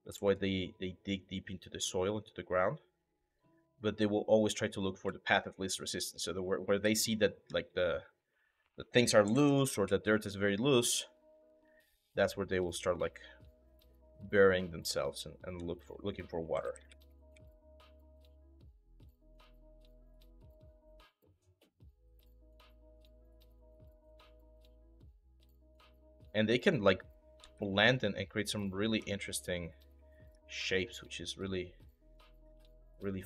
That's why they dig deep into the soil, into the ground. But they will always try to look for the path of least resistance. So where they see that like the things are loose or the dirt is very loose, that's where they will start like burying themselves and looking for water. And they can like blend and create some really interesting shapes, which is really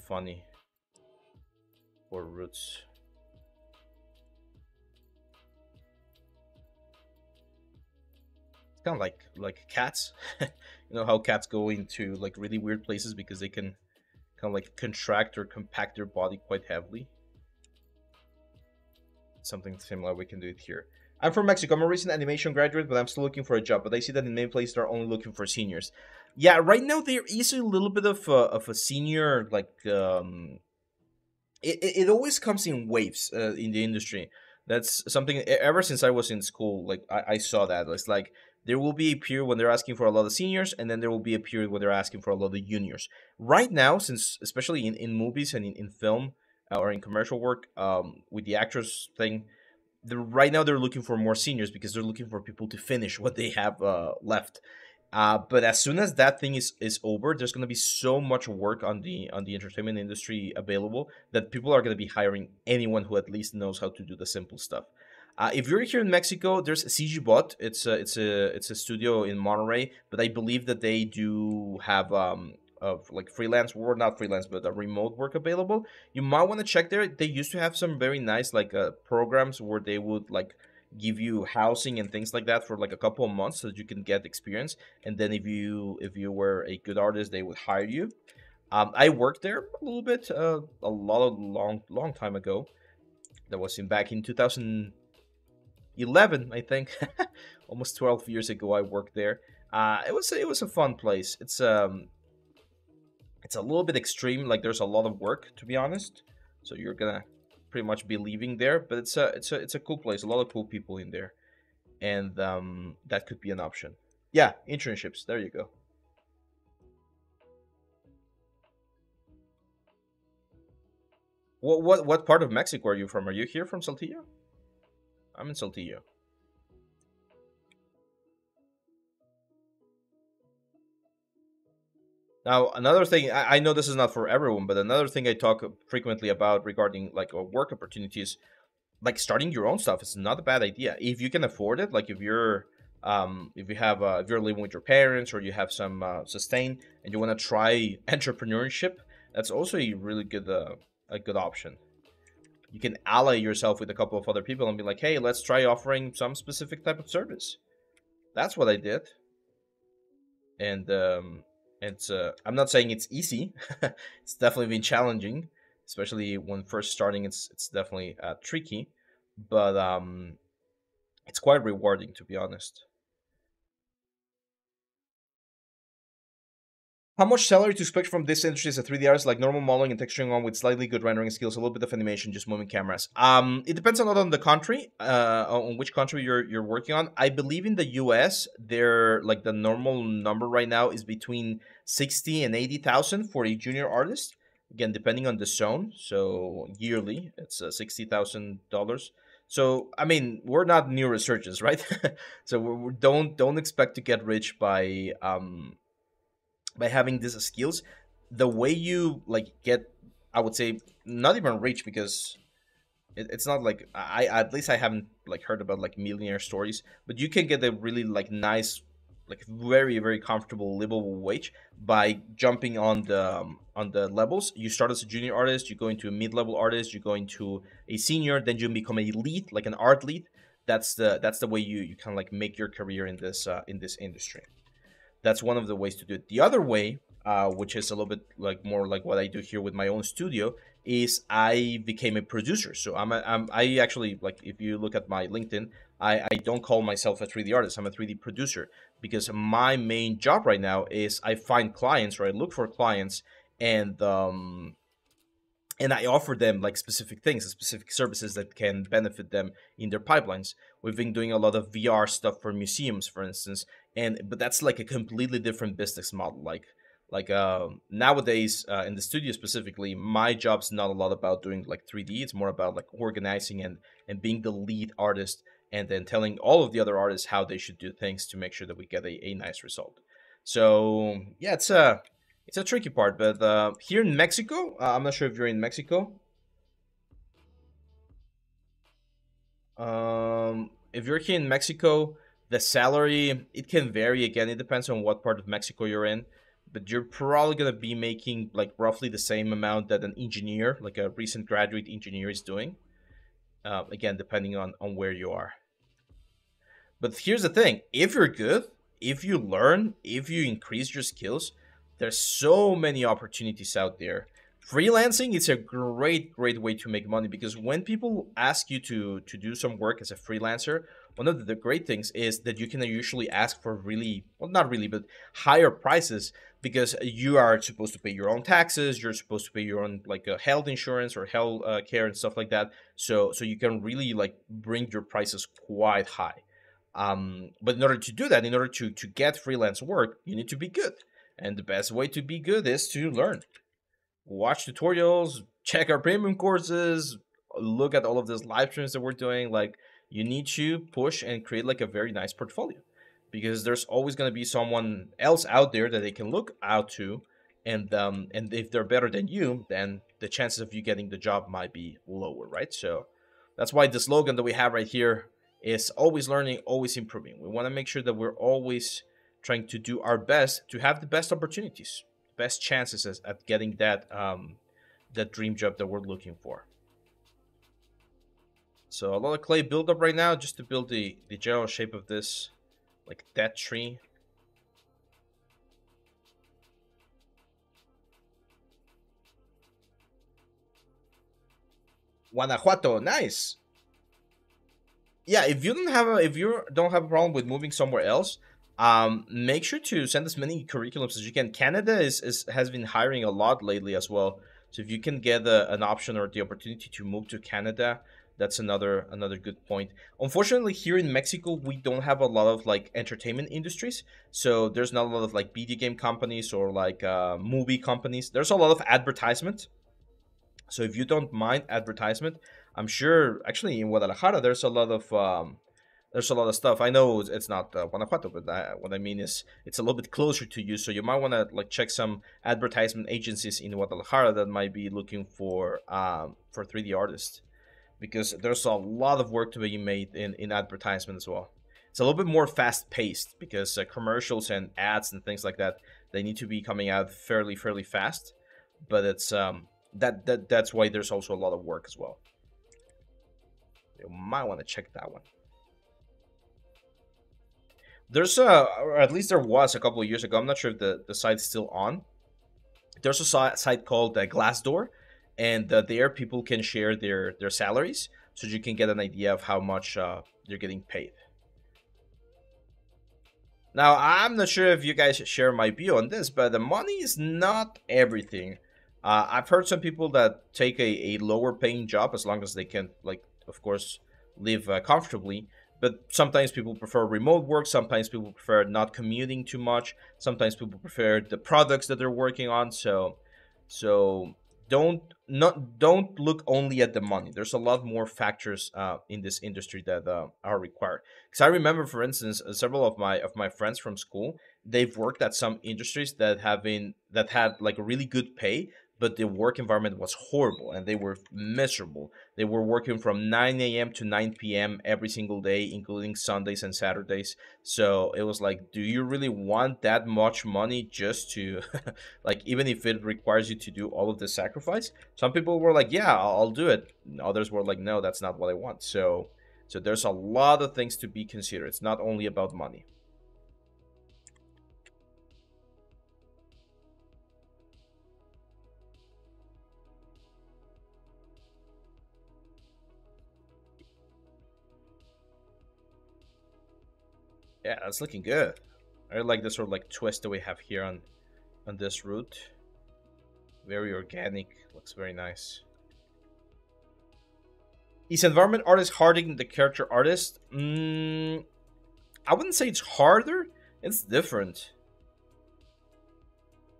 funny for roots. It's kind of like cats. You know how cats go into like really weird places because they can kind of like contract or compact their body quite heavily. Something similar we can do it here. I'm from Mexico. I'm a recent animation graduate, but I'm still looking for a job. But I see that in many places they're only looking for seniors. Yeah, right now there is a little bit of a senior like it always comes in waves in the industry. That's something ever since I was in school. Like I saw that it's like there will be a period when they're asking for a lot of seniors, and then there will be a period where they're asking for a lot of juniors. Right now, since especially in movies and in film or in commercial work, with the actors thing, right now they're looking for more seniors because they're looking for people to finish what they have left. But as soon as that thing is over, there's going to be so much work on the entertainment industry available that people are going to be hiring anyone who at least knows how to do the simple stuff. If you're here in Mexico, there's ZBrush. It's a studio in Monterrey, but I believe that they do have of like freelance or not freelance, but a remote work available. You might want to check there. They used to have some very nice like programs where they would like give you housing and things like that for like a couple of months so that you can get experience. And then if you were a good artist, they would hire you. I worked there a little bit, a long time ago. That was back in 2011, I think, almost 12 years ago. I worked there. It was a fun place. It's a little bit extreme. Like there's a lot of work, to be honest. So you're gonna pretty much be leaving there, but it's a cool place. A lot of cool people in there, and that could be an option. Yeah, internships. There you go. What part of Mexico are you from? Are you here from Saltillo? I'm in Saltillo. Now, another thing, I know this is not for everyone, but another thing I talk frequently about regarding like work opportunities, like starting your own stuff is not a bad idea if you can afford it. Like if you have if you're living with your parents or you have some sustain and you want to try entrepreneurship, that's also a good option. You can ally yourself with a couple of other people and be like, hey, let's try offering some specific type of service. That's what I did, and it's I'm not saying it's easy. It's definitely been challenging, especially when first starting. It's definitely tricky, but it's quite rewarding, to be honest. How much salary to expect from this industry as a 3D artist, like normal modeling and texturing on with slightly good rendering skills, a little bit of animation, just moving cameras? It depends a lot on the country, on which country you're working on. I believe in the US, they're like the normal number right now is between 60 and 80,000 for a junior artist. Again, depending on the zone. So yearly, it's $60,000. So I mean, we're not neurosurgeons, right? So don't expect to get rich by having these skills. The way you like get, I would say, not even rich, because it's not like I at least I haven't like heard about like millionaire stories, but you can get a really like nice like very very comfortable livable wage by jumping on the levels. You start as a junior artist, you go into a mid-level artist, you go into a senior, then you become a lead, like an art lead. That's the way you kind of like make your career in this industry. That's one of the ways to do it. The other way, which is a little bit like more like what I do here with my own studio, is I became a producer. So I actually, like, if you look at my LinkedIn, I don't call myself a 3D artist. I'm a 3D producer because my main job right now is I find clients, or I look for clients, and and I offer them like specific things, specific services that can benefit them in their pipelines. We've been doing a lot of VR stuff for museums, for instance, and but that's like a completely different business model. Nowadays in the studio specifically, my job's not a lot about doing like 3D. It's more about like organizing and being the lead artist, and then telling all of the other artists how they should do things to make sure that we get a nice result. So yeah, it's a tricky part, but here in Mexico, I'm not sure if you're in Mexico. If you're here in Mexico, the salary, it can vary. Again, it depends on what part of Mexico you're in, but you're probably gonna be making like roughly the same amount that an engineer, like a recent graduate engineer, is doing. Again, depending on where you are. But here's the thing: if you're good, if you learn, if you increase your skills, there's so many opportunities out there. Freelancing is a great way to make money, because when people ask you to do some work as a freelancer, one of the great things is that you can usually ask for really, well, not really, but higher prices, because you are supposed to pay your own taxes, you're supposed to pay your own like health insurance or health care and stuff like that. So you can really like bring your prices quite high. But in order to do that, in order to get freelance work, you need to be good. And the best way to be good is to learn. Watch tutorials, check our premium courses, look at all of these live streams that we're doing. Like, you need to push and create like a very nice portfolio, because there's always going to be someone else out there that they can look out to, and if they're better than you, then the chances of you getting the job might be lower, right? So that's why the slogan that we have right here is always learning, always improving. We want to make sure that we're always trying to do our best to have the best opportunities, best chances at getting that dream job that we're looking for. So a lot of clay buildup right now, just to build the general shape of this, like that tree. Guanajuato, nice. Yeah, if you don't have a problem with moving somewhere else, make sure to send as many curriculums as you can. Canada has been hiring a lot lately as well. So if you can get an option or the opportunity to move to Canada, that's another good point. Unfortunately, here in Mexico, we don't have a lot of like entertainment industries. So there's not a lot of like video game companies or like movie companies. There's a lot of advertisement. So if you don't mind advertisement, I'm sure actually in Guadalajara there's a lot of stuff. I know it's not Guanajuato, but what I mean is it's a little bit closer to you, so you might want to like check some advertisement agencies in Guadalajara that might be looking for 3D artists, because there's a lot of work to be made in advertisement as well. It's a little bit more fast paced because commercials and ads and things like that, they need to be coming out fairly fast, but it's that's why there's also a lot of work as well. You might want to check that one. There's or at least there was a couple of years ago. I'm not sure if the site's still on. There's a site called Glassdoor, and there people can share their salaries, so you can get an idea of how much they're getting paid. Now, I'm not sure if you guys share my view on this, but the money is not everything. I've heard some people that take a lower paying job as long as they can, like, of course, live comfortably. But sometimes people prefer remote work. Sometimes people prefer not commuting too much. Sometimes people prefer the products that they're working on. So don't look only at the money. There's a lot more factors in this industry that are required. Because I remember, for instance, several of my friends from school, they've worked at some industries that had like a really good pay, but the work environment was horrible and they were miserable. They were working from 9 a.m. to 9 p.m. every single day, including Sundays and Saturdays. So it was like, do you really want that much money just to, like, even if it requires you to do all of the sacrifice? Some people were like, yeah, I'll do it. Others were like, no, that's not what I want. So there's a lot of things to be considered. It's not only about money. Yeah, that's looking good. I like this sort of like twist that we have here on this route. Very organic, looks very nice. Is environment artist harder than the character artist? I wouldn't say it's harder. It's different.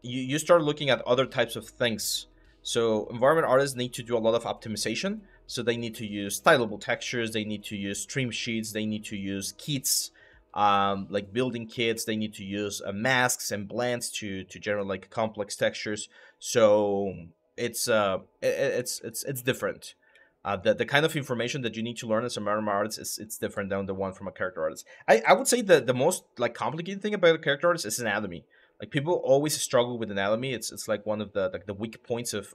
You start looking at other types of things. So environment artists need to do a lot of optimization. So they need to use stylable textures. They need to use stream sheets. They need to use kits, like building kits. They need to use masks and blends to generate like complex textures. So it's different. The kind of information that you need to learn as a environment artist it's different than the one from a character artist. I would say the most like complicated thing about a character artist is anatomy. Like people always struggle with anatomy. It's like one of the weak points of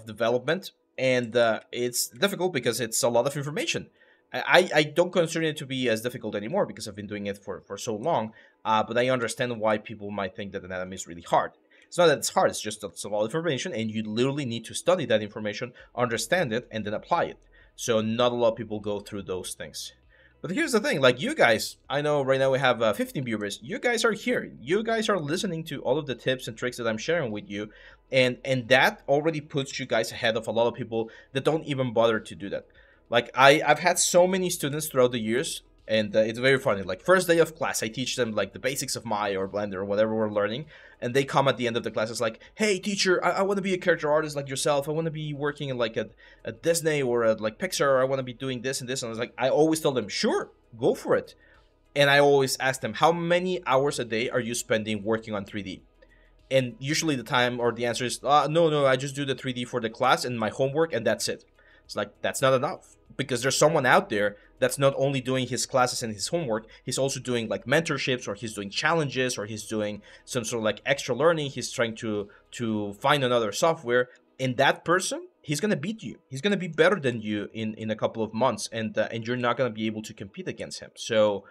development, and it's difficult because it's a lot of information. I don't consider it to be as difficult anymore because I've been doing it for so long. But I understand why people might think that anatomy is really hard. It's not that it's hard, it's just it's a lot of information, and you literally need to study that information, understand it, and then apply it. So not a lot of people go through those things. But here's the thing, like you guys, I know right now we have 15 viewers. You guys are here. You guys are listening to all of the tips and tricks that I'm sharing with you. And that already puts you guys ahead of a lot of people that don't even bother to do that. Like I've had so many students throughout the years, and it's very funny. Like first day of class, I teach them like the basics of Maya or Blender or whatever we're learning, and they come at the end of the class. It's like, hey teacher, I want to be a character artist like yourself. I want to be working in like a Disney or at like Pixar. Or I want to be doing this and this. And I was like, I always tell them, sure, go for it. And I always ask them, how many hours a day are you spending working on 3D? And usually the time or the answer is, no, I just do the 3D for the class and my homework, and that's it. It's like, that's not enough, because there's someone out there that's not only doing his classes and his homework, he's also doing like mentorships, or he's doing challenges, or he's doing some sort of like extra learning. He's trying to find another software, and that person, he's gonna beat you. He's gonna be better than you in a couple of months, and you're not gonna be able to compete against him. So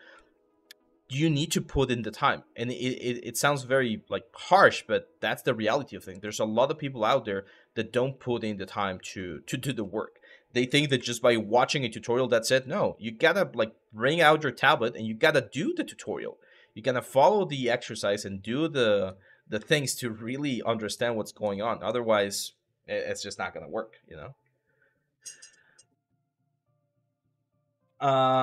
you need to put in the time. And it sounds very like harsh, but that's the reality of things. There's a lot of people out there that don't put in the time to do the work. They think that just by watching a tutorial, that's it. No, you gotta like bring out your tablet and you gotta do the tutorial. You gotta follow the exercise and do the things to really understand what's going on. Otherwise, it's just not gonna work, you know?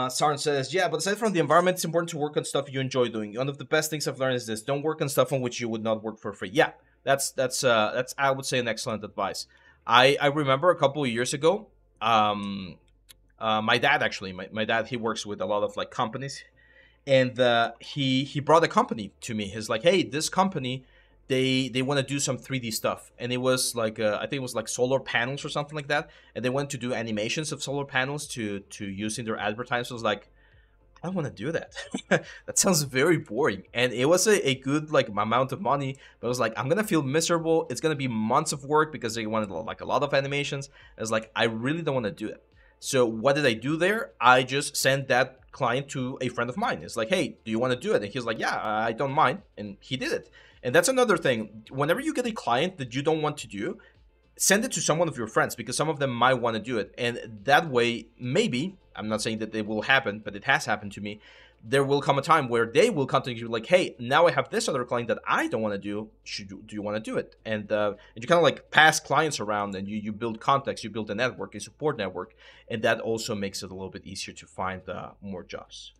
Sarn says, yeah, but aside from the environment, it's important to work on stuff you enjoy doing. One of the best things I've learned is this: don't work on stuff on which you would not work for free. Yeah, that's I would say an excellent advice. I remember a couple of years ago, my dad actually, my dad, he works with a lot of like companies, and he brought a company to me. He's like, hey, this company, they want to do some 3D stuff, and it was like I think it was like solar panels or something like that, and they want to do animations of solar panels to use in their advertisements. I was like, I don't want to do that. That sounds very boring, and it was a good like amount of money, but I was like, I'm gonna feel miserable. It's gonna be months of work because they wanted like a lot of animations. I was like, I really don't want to do it. So what did I do there? I just sent that client to a friend of mine. It's like, hey, do you want to do it? And he's like, yeah, I don't mind, and he did it. And that's another thing. Whenever you get a client that you don't want to do, send it to someone of your friends, because some of them might want to do it. And that way, maybe, I'm not saying that it will happen, but it has happened to me, there will come a time where they will contact you like, hey, now I have this other client that I don't want to do. Do you want to do it? And you kind of like pass clients around, and you build contacts, you build a network, a support network, and that also makes it a little bit easier to find more jobs.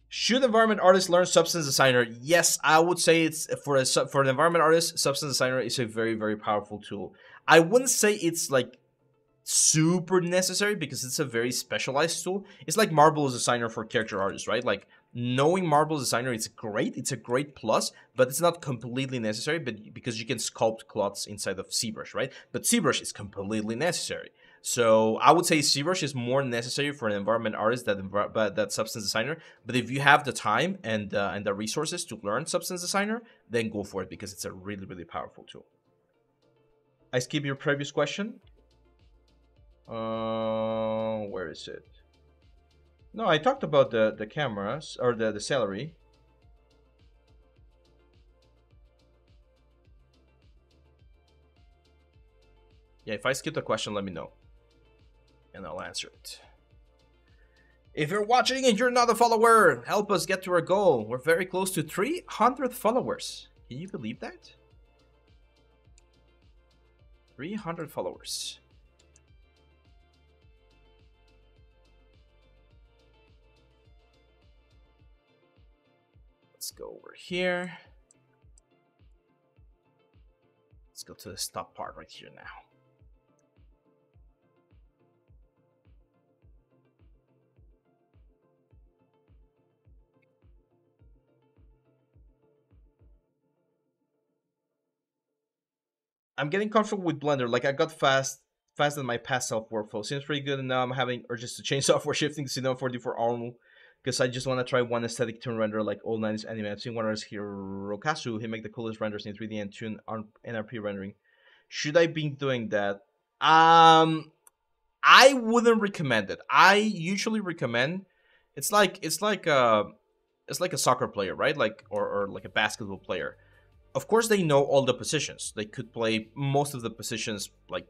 Should environment artists learn substance designer? Yes, I would say it's for an environment artist, substance designer is a very, very powerful tool. I wouldn't say it's like super necessary because it's a very specialized tool. It's like Marble Designer for character artists, right? Like knowing Marble Designer, it's great. It's a great plus, but it's not completely necessary. But because you can sculpt cloths inside of ZBrush, right? But ZBrush is completely necessary. So I would say ZBrush is more necessary for an environment artist that Substance Designer. But if you have the time and the resources to learn Substance Designer, then go for it because it's a really, really powerful tool. I skip your previous question. Where is it? No, I talked about the cameras or the salary. Yeah, if I skip the question, let me know, and I'll answer it. If you're watching and you're not a follower, help us get to our goal. We're very close to 300 followers. Can you believe that? 300 followers. Let's go over here. Let's go to the stop part right here now. I'm getting comfortable with Blender. Like I got faster than my past self workflow. Seems pretty good, and now I'm having urges to change software, shifting to Cinema 4D for Arnold, because I just want to try one aesthetic tune render like old 90s anime. I've seen one artist here, Rokasu. He make the coolest renders in 3D and tune on NRP rendering. Should I be doing that? I wouldn't recommend it. I usually recommend it's like a soccer player, right? Like or like a basketball player. Of course they know all the positions. They could play most of the positions like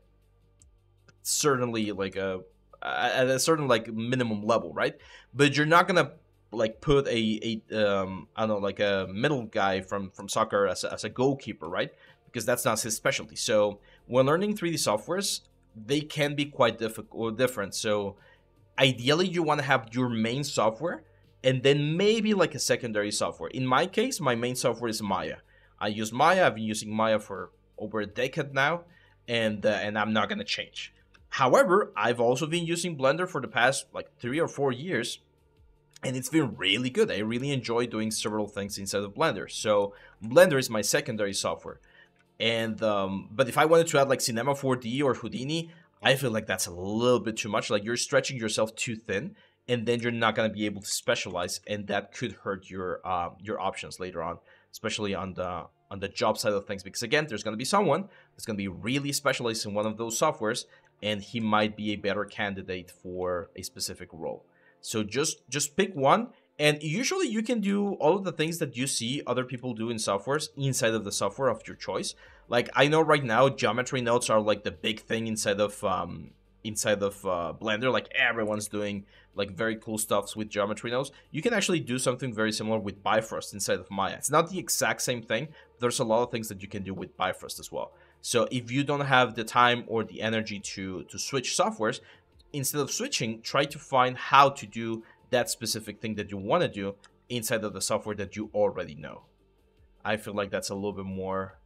certainly like at a certain like minimum level, right? But you're not gonna like put a I don't know, like a middle guy from soccer as a goalkeeper, right? Because that's not his specialty. So when learning 3D softwares, they can be quite different. So ideally you want to have your main software and then maybe like a secondary software. In my case, my main software is Maya. I use Maya. I've been using Maya for over a decade now, and I'm not gonna change. However, I've also been using Blender for the past like 3 or 4 years, and it's been really good. I really enjoy doing several things inside of Blender. So Blender is my secondary software. And but if I wanted to add like Cinema 4D or Houdini, I feel like that's a little bit too much. Like you're stretching yourself too thin, and then you're not gonna be able to specialize, and that could hurt your options later on, especially on the job side of things. Because again, there's gonna be someone that's gonna be really specialized in one of those softwares, and he might be a better candidate for a specific role. So just pick one. And usually you can do all of the things that you see other people do in softwares inside of the software of your choice. Like I know right now geometry nodes are like the big thing inside of Blender. Like everyone's doing like very cool stuff with geometry nodes. You can actually do something very similar with Bifrost inside of Maya. It's not the exact same thing, but there's a lot of things that you can do with Bifrost as well. So if you don't have the time or the energy to switch softwares, instead of switching, try to find how to do that specific thing that you want to do inside of the software that you already know. I feel like that's a little bit more,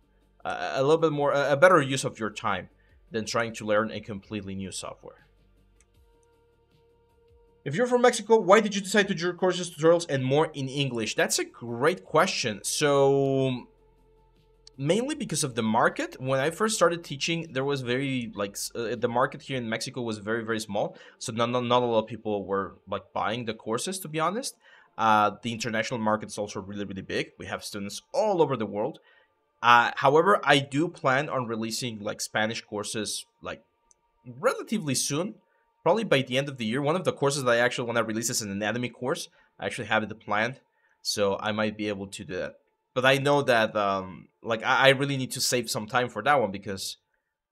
a better use of your time than trying to learn a completely new software. If you're from Mexico, why did you decide to do your courses, tutorials, and more in English? That's a great question. So mainly because of the market. When I first started teaching, there was very like the market here in Mexico was very, very small, so not a lot of people were like buying the courses, to be honest. The international market is also really, really big. We have students all over the world. However, I do plan on releasing like Spanish courses like relatively soon, probably by the end of the year. One of the courses that I actually want to release is an anatomy course. I actually have it planned, so I might be able to do that. But I know that like I really need to save some time for that one, because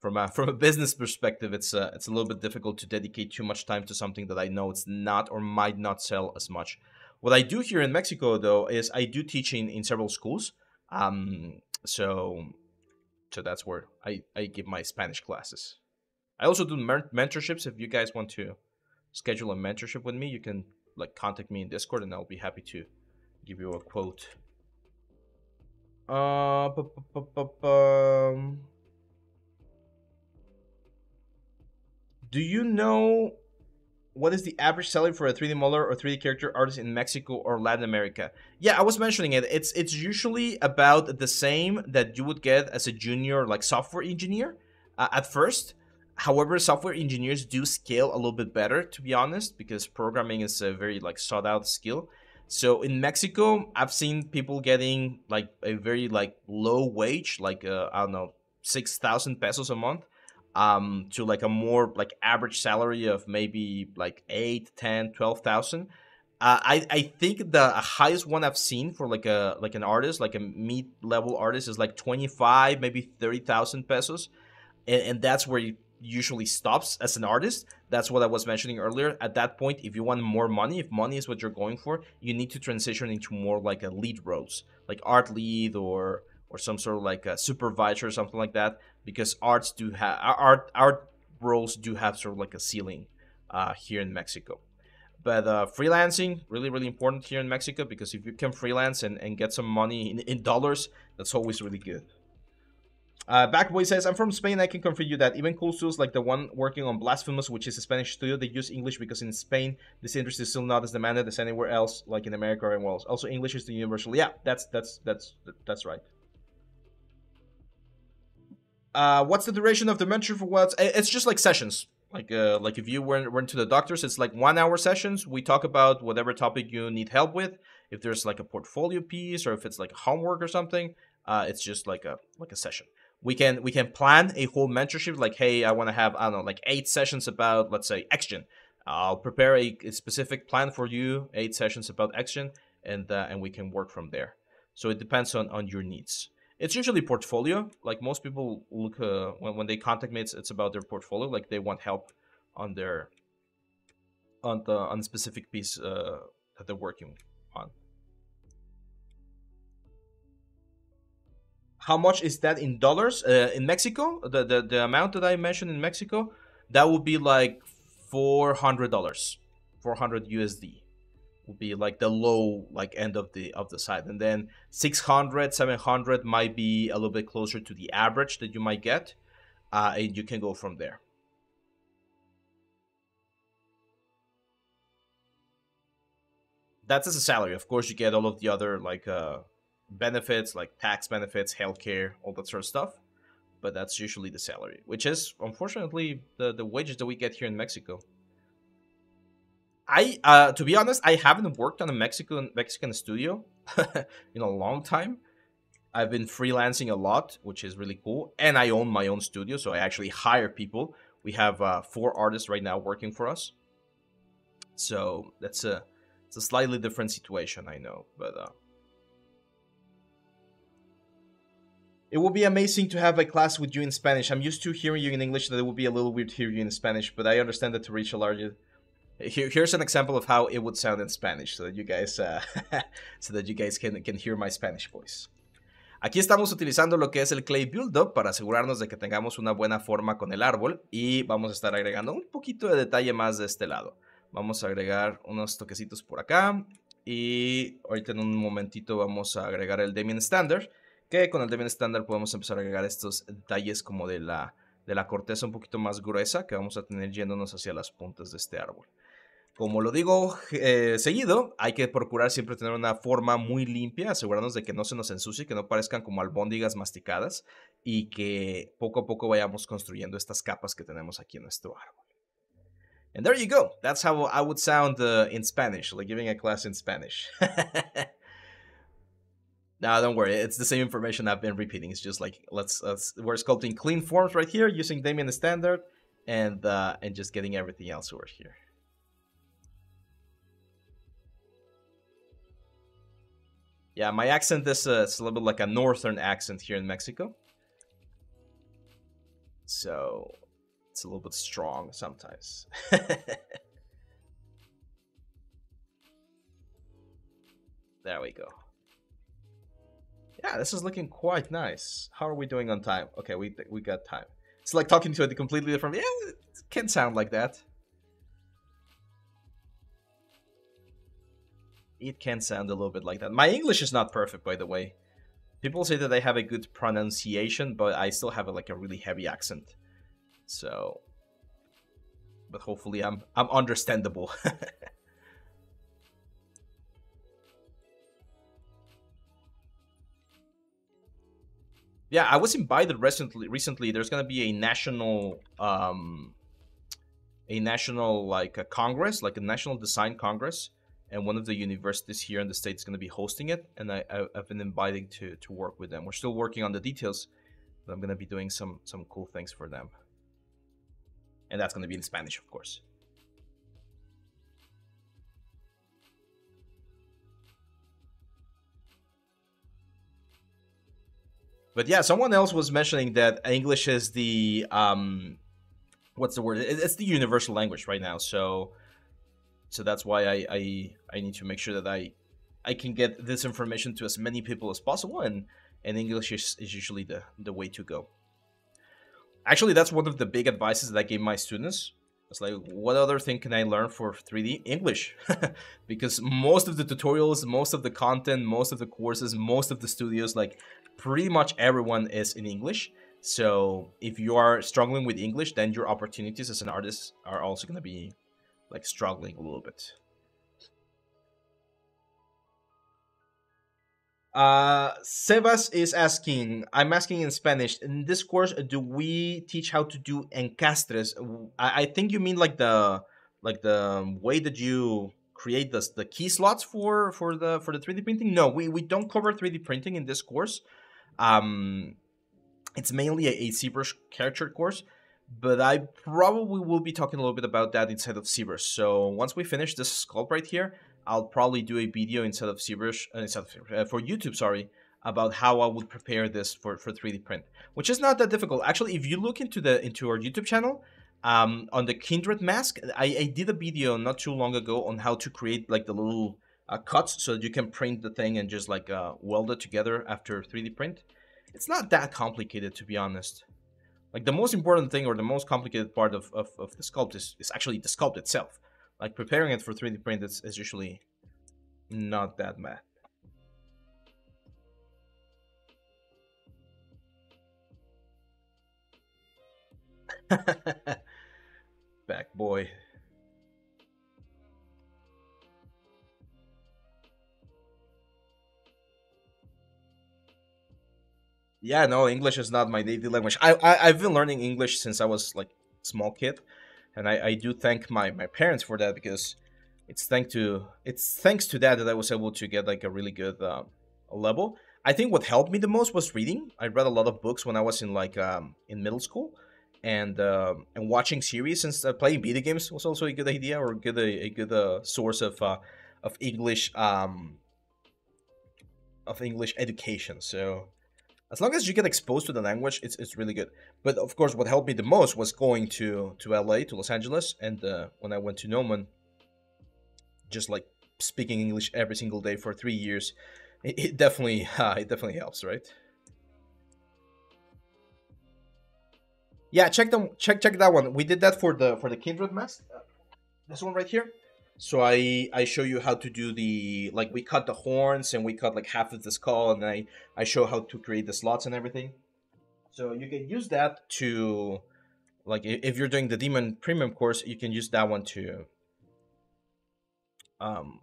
from a business perspective, it's a little bit difficult to dedicate too much time to something that I know it's not or might not sell as much. What I do here in Mexico, though, is I do teach in several schools. So that's where I give my Spanish classes. I also do mentorships. If you guys want to schedule a mentorship with me, you can like contact me in Discord, and I'll be happy to give you a quote. Do you know what is the average salary for a 3D modeler or 3D character artist in Mexico or Latin America? Yeah, I was mentioning it. It's usually about the same that you would get as a junior like software engineer at first. However, software engineers do scale a little bit better, to be honest, because programming is a very like sought out skill. So in Mexico, I've seen people getting like a very like low wage, like I don't know, 6,000 pesos a month, to like a more like average salary of maybe like 8, 10, 12,000. I think the highest one I've seen for like an artist, like a mid level artist, is like 25, maybe 30,000 pesos, and that's where it usually stops as an artist. That's what I was mentioning earlier. At that point, if you want more money, if money is what you're going for, you need to transition into more like a lead roles, like art lead or some sort of like a supervisor or something like that, because arts do have art roles do have sort of like a ceiling here in Mexico. But freelancing, really, really important here in Mexico, because if you can freelance and get some money in dollars, that's always really good. Backboy says, I'm from Spain. I can confirm you that even cool studios like the one working on Blasphemous, which is a Spanish studio, they use English because in Spain, this interest is still not as demanded as anywhere else, like in America or anywhere else. Also, English is the universal. Yeah, that's right. What's the duration of the mentorship for what? It's just like sessions. Like if you went to the doctors, it's like 1 hour sessions. We talk about whatever topic you need help with. If there's like a portfolio piece or if it's like homework or something, it's just like a session. We can plan a whole mentorship. Like, hey, I want to have, I don't know, like 8 sessions about, let's say, XGen. I'll prepare a specific plan for you, 8 sessions about XGen, and we can work from there. So it depends on your needs. It's usually portfolio. Like most people look when they contact me, it's about their portfolio. Like they want help on their on the specific piece that they're working on. How much is that in dollars? In Mexico, the amount that I mentioned in Mexico, that would be like $400, 400 USD would be like the low like end of the side, and then 600, 700 might be a little bit closer to the average that you might get, and you can go from there. That's as a salary. Of course, you get all of the other like benefits, like tax benefits, healthcare, all that sort of stuff. But that's usually the salary, which is unfortunately the wages that we get here in Mexico. I to be honest, I haven't worked on a Mexican studio in a long time. I've been freelancing a lot, which is really cool, and I own my own studio, so I actually hire people. We have 4 artists right now working for us, so it's a slightly different situation, I know, but it would be amazing to have a class with you in Spanish. I'm used to hearing you in English, that it would be a little weird to hear you in Spanish, but I understand that to reach a larger. Here's an example of how it would sound in Spanish, so that you guys, can hear my Spanish voice. Aquí estamos utilizando lo que es el clay build-up para asegurarnos de que tengamos una buena forma con el árbol, y vamos a estar agregando un poquito de detalle más de este lado. Vamos a agregar unos toquecitos por acá, y ahorita en un momentito vamos a agregar el Damien Standard, que con el Damien Standard podemos empezar a agregar estos detalles como de la corteza un poquito más gruesa que vamos a tener yéndonos hacia las puntas de este árbol. Como lo digo seguido, hay que procurar siempre tener una forma muy limpia, asegurarnos de que no se nos ensucie, que no parezcan como albóndigas masticadas, y que poco a poco vayamos construyendo estas capas que tenemos aquí en nuestro árbol. And there you go. That's how I would sound in Spanish, like giving a class in Spanish. No, don't worry. It's the same information I've been repeating. It's just like we're sculpting clean forms right here using Damien Standard, and just getting everything else over here. Yeah, my accent is it's a little bit like a northern accent here in Mexico. So it's a little bit strong sometimes. There we go. Yeah, this is looking quite nice. How are we doing on time? Okay, we got time. It's like talking to a completely different... Yeah, it can sound like that. It can sound a little bit like that. My English is not perfect, by the way. People say that I have a good pronunciation, but I still have like a really heavy accent. So but hopefully I'm understandable. Yeah, I was invited recently. There's gonna be a national like a congress, like a national design congress, and one of the universities here in the states is gonna be hosting it, and I've been invited to work with them. We're still working on the details, but I'm gonna be doing some cool things for them, and that's gonna be in Spanish, of course. But yeah, someone else was mentioning that English is the what's the word? It's the universal language right now. So that's why I need to make sure that I can get this information to as many people as possible, and English is usually the way to go. Actually, that's one of the big advices that I gave my students. It's like, what other thing can I learn for 3D? English. Because most of the tutorials, most of the content, most of the courses, most of the studios, like pretty much everyone is in English. So if you are struggling with English, then your opportunities as an artist are also going to be like struggling a little bit. Sebas is asking, I'm asking in Spanish. In this course, do we teach how to do encastres? I think you mean like the way that you create the key slots for the 3D printing. No, we don't cover 3D printing in this course. Um, it's mainly a ZBrush character course, but I probably will be talking a little bit about that inside of ZBrush. So once we finish this sculpt right here, I'll probably do a video instead of ZBrush, for YouTube, sorry, about how I would prepare this for 3D print, which is not that difficult. Actually, if you look into our YouTube channel, on the Kindred mask, I did a video not too long ago on how to create like the little cuts so that you can print the thing and just like weld it together after 3D print. It's not that complicated, to be honest. Like the most important thing or the most complicated part of the sculpt is actually the sculpt itself. Like preparing it for 3D print is usually not that bad. Back boy. Yeah, no, English is not my native language. I've been learning English since I was like small kid, and I do thank my parents for that, because it's thanks to that that I was able to get like a really good level. I think what helped me the most was reading. I read a lot of books when I was in like in middle school, and watching series and playing video games was also a good idea, or a good source of English of English education. So as long as you get exposed to the language, it's really good. But of course, what helped me the most was going to LA, to Los Angeles, and when I went to Noman, just like speaking English every single day for 3 years, it definitely helps, right? Yeah, check that one. We did that for the Kindred mask. This one right here. So I show you how to do the, like, we cut the horns and we cut like half of the skull, and I show how to create the slots and everything. So you can use that to, like, if you're doing the Demon Premium course, you can use that one to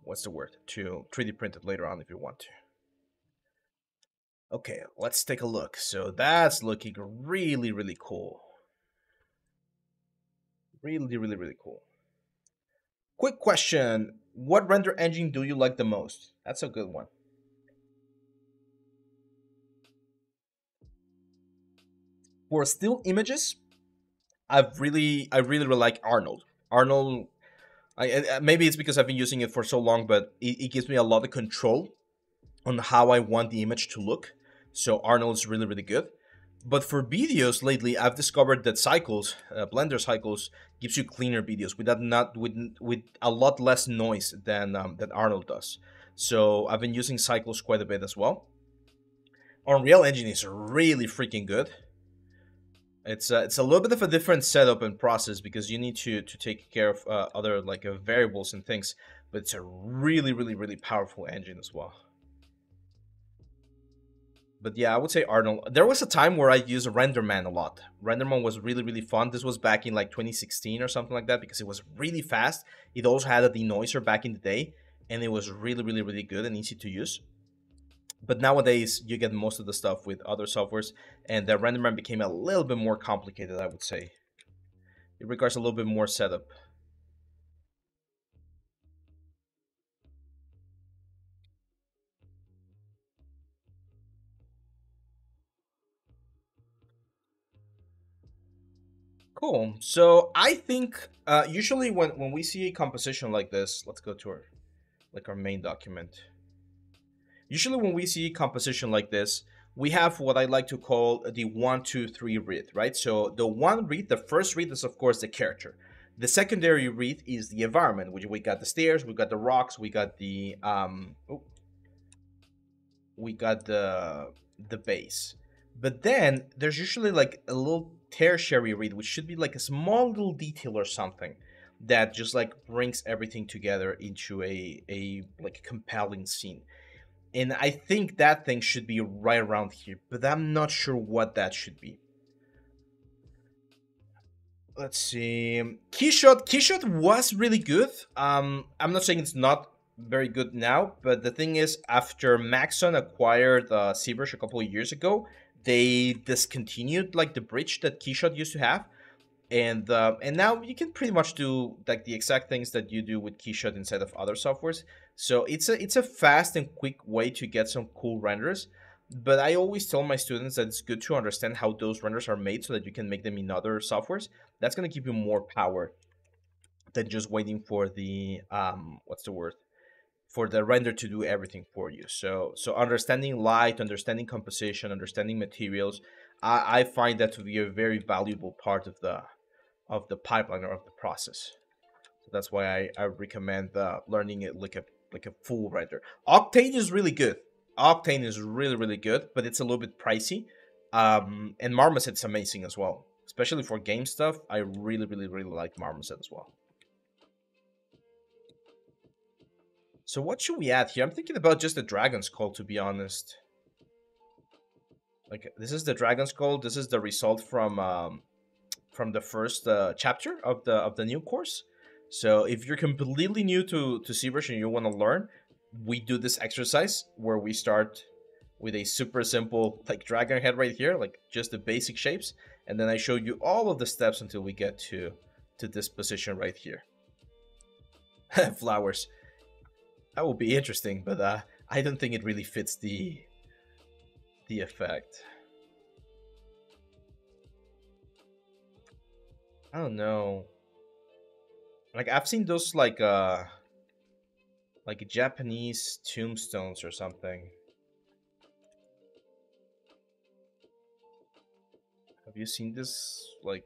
what's the word, to 3D print it later on if you want to. Okay, let's take a look. So that's looking really cool. Really cool. Quick question. What render engine do you like the most? That's a good one. For still images, I really like Arnold. Arnold, maybe it's because I've been using it for so long, but it gives me a lot of control on how I want the image to look. So Arnold's really good. But for videos lately, I've discovered that Cycles, Blender Cycles, gives you cleaner videos with a lot less noise than Arnold does. So I've been using Cycles quite a bit as well. Unreal Engine is really freaking good. It's a little bit of a different setup and process because you need to take care of other like variables and things, but it's a really powerful engine as well. But yeah, I would say Arnold. There was a time where I used RenderMan a lot. RenderMan was really, really fun. This was back in like 2016 or something like that because it was really fast. It also had a denoiser back in the day, and it was really, really, really good and easy to use. But nowadays, you get most of the stuff with other softwares, and the RenderMan became a little bit more complicated, I would say. It requires a little bit more setup. Cool. So I think usually when we see a composition like this, let's go to our main document. Usually when we see composition like this, we have what I like to call the 1, 2, 3 read, right? So the one read, the first read is of course the character. The secondary read is the environment, which we got the stairs, we got the rocks, we got the base. But then there's usually like a little tertiary read, which should be like a small little detail or something that just like brings everything together into a like compelling scene. And I think that thing should be right around here, but I'm not sure what that should be. Let's see. Keyshot was really good. I'm not saying it's not very good now, but the thing is, after Maxon acquired ZBrush a couple of years ago, they discontinued like the bridge that Keyshot used to have, and now you can pretty much do like the exact things that you do with Keyshot inside of other softwares. So it's a fast and quick way to get some cool renders. But I always tell my students that it's good to understand how those renders are made so that you can make them in other softwares. That's going to give you more power than just waiting for the what's the word, for the render to do everything for you. So understanding light, understanding composition, understanding materials, I find that to be a very valuable part of the pipeline or of the process. So that's why I recommend learning it like a full render. Octane is really good. Octane is really, really good, but it's a little bit pricey. And Marmoset's amazing as well, especially for game stuff. I really, really, really like Marmoset as well. So what should we add here? I'm thinking about just the dragon skull, to be honest. Like, this is the dragon skull. This is the result from the first chapter of the new course. So if you're completely new to ZBrush and you want to learn, we do this exercise where we start with a super simple like dragon head right here, like just the basic shapes, and then I show you all of the steps until we get to this position right here. Flowers. That will be interesting, but I don't think it really fits the effect. I don't know. Like I've seen those like Japanese tombstones or something. Have you seen this like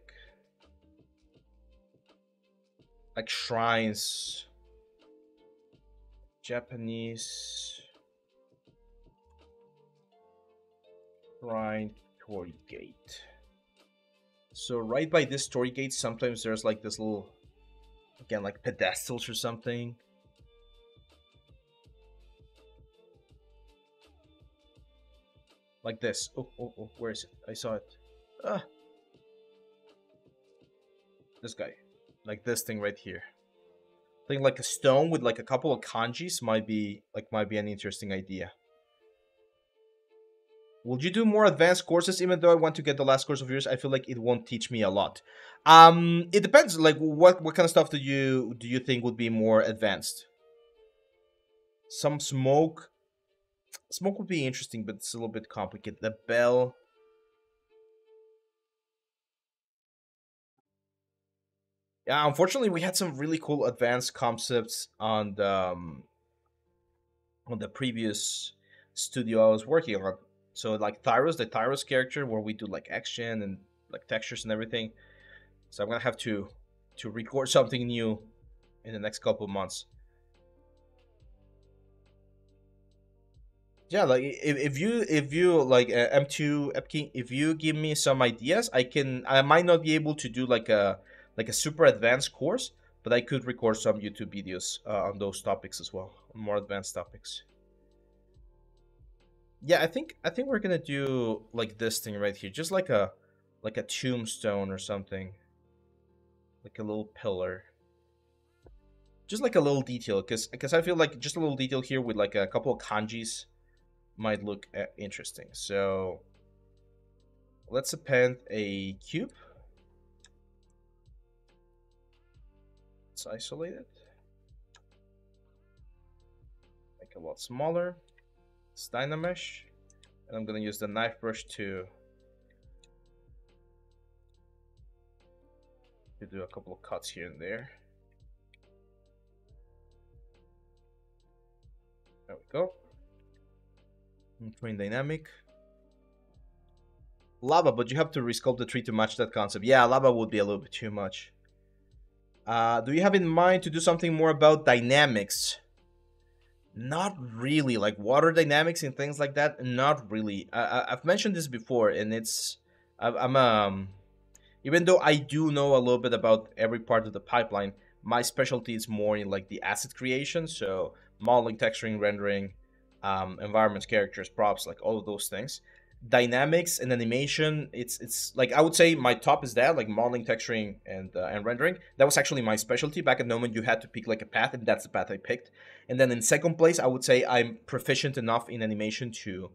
shrines? Japanese shrine torii gate. So right by this torii gate, sometimes there's like this little, again, like pedestals or something. Like this. Oh, where is it? I saw it. Ah. This guy. Like this thing right here. I think like a stone with like a couple of kanjis might be an interesting idea. Would you do more advanced courses? Even though I want to get the last course of yours, I feel like it won't teach me a lot. It depends. Like, what kind of stuff do you think would be more advanced? Some smoke. Smoke would be interesting, but it's a little bit complicated. The bell. Yeah, unfortunately, we had some really cool advanced concepts on the previous studio I was working on. So like Thyros, the Thyros character, where we do like action and like textures and everything. So I'm gonna have to record something new in the next couple of months. Yeah, like if you like M2 Epkey, if you give me some ideas, I might not be able to do like a super advanced course, but I could record some YouTube videos on those topics as well, on more advanced topics. Yeah, I think we're gonna do like this thing right here, just like a tombstone or something, like a little pillar, just like a little detail, because I feel like just a little detail here with like a couple of kanjis might look interesting. So let's append a cube. Let's isolate it, make it a lot smaller. It's Dynamesh, and I'm gonna use the knife brush to do a couple of cuts here and there. There we go. Train dynamic. Lava, but you have to resculpt the tree to match that concept. Yeah, lava would be a little bit too much. Do you have in mind to do something more about dynamics? Not really, like water dynamics and things like that. Not really. I've mentioned this before, and I'm even though I do know a little bit about every part of the pipeline, my specialty is more in like the asset creation, so modeling, texturing, rendering, environments, characters, props, like all of those things. Dynamics and animation, it's like I would say my top is that, like modeling, texturing, and rendering. That was actually my specialty back at Nomen. You had to pick like a path, and that's the path I picked. And then in second place, I would say I'm proficient enough in animation to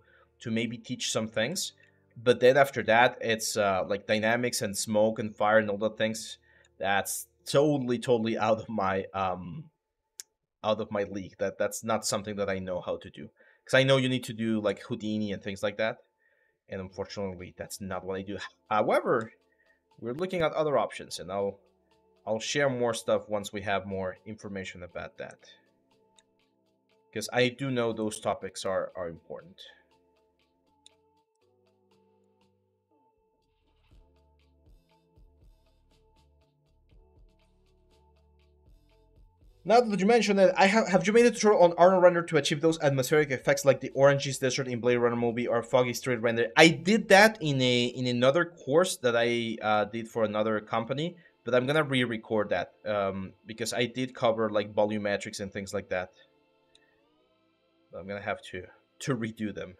maybe teach some things, but then after that it's like dynamics and smoke and fire and all the things that's totally out of my league. That's not something that I know how to do, because I know you need to do like Houdini and things like that, and unfortunately that's not what I do. However, we're looking at other options, and I'll share more stuff once we have more information about that, because I do know those topics are important. Now that you mention it, have you made a tutorial on Arnold Render to achieve those atmospheric effects like the Oranges Desert in Blade Runner movie or Foggy Street Render? I did that in another course that I did for another company, but I'm gonna re-record that because I did cover like volumetrics and things like that. So I'm gonna have to redo them.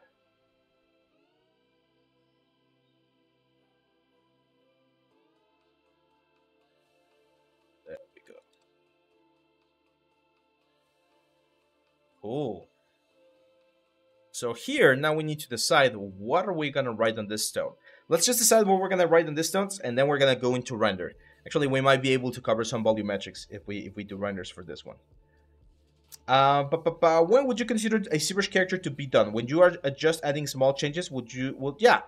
There we go. Cool. So here, now we need to decide what are we gonna write on this stone. Let's just decide what we're gonna write on this stones, and then we're gonna go into render. Actually, we might be able to cover some volumetrics if we do renders for this one. When would you consider a ZBrush character to be done? When you are just adding small changes, would you? Well, yeah.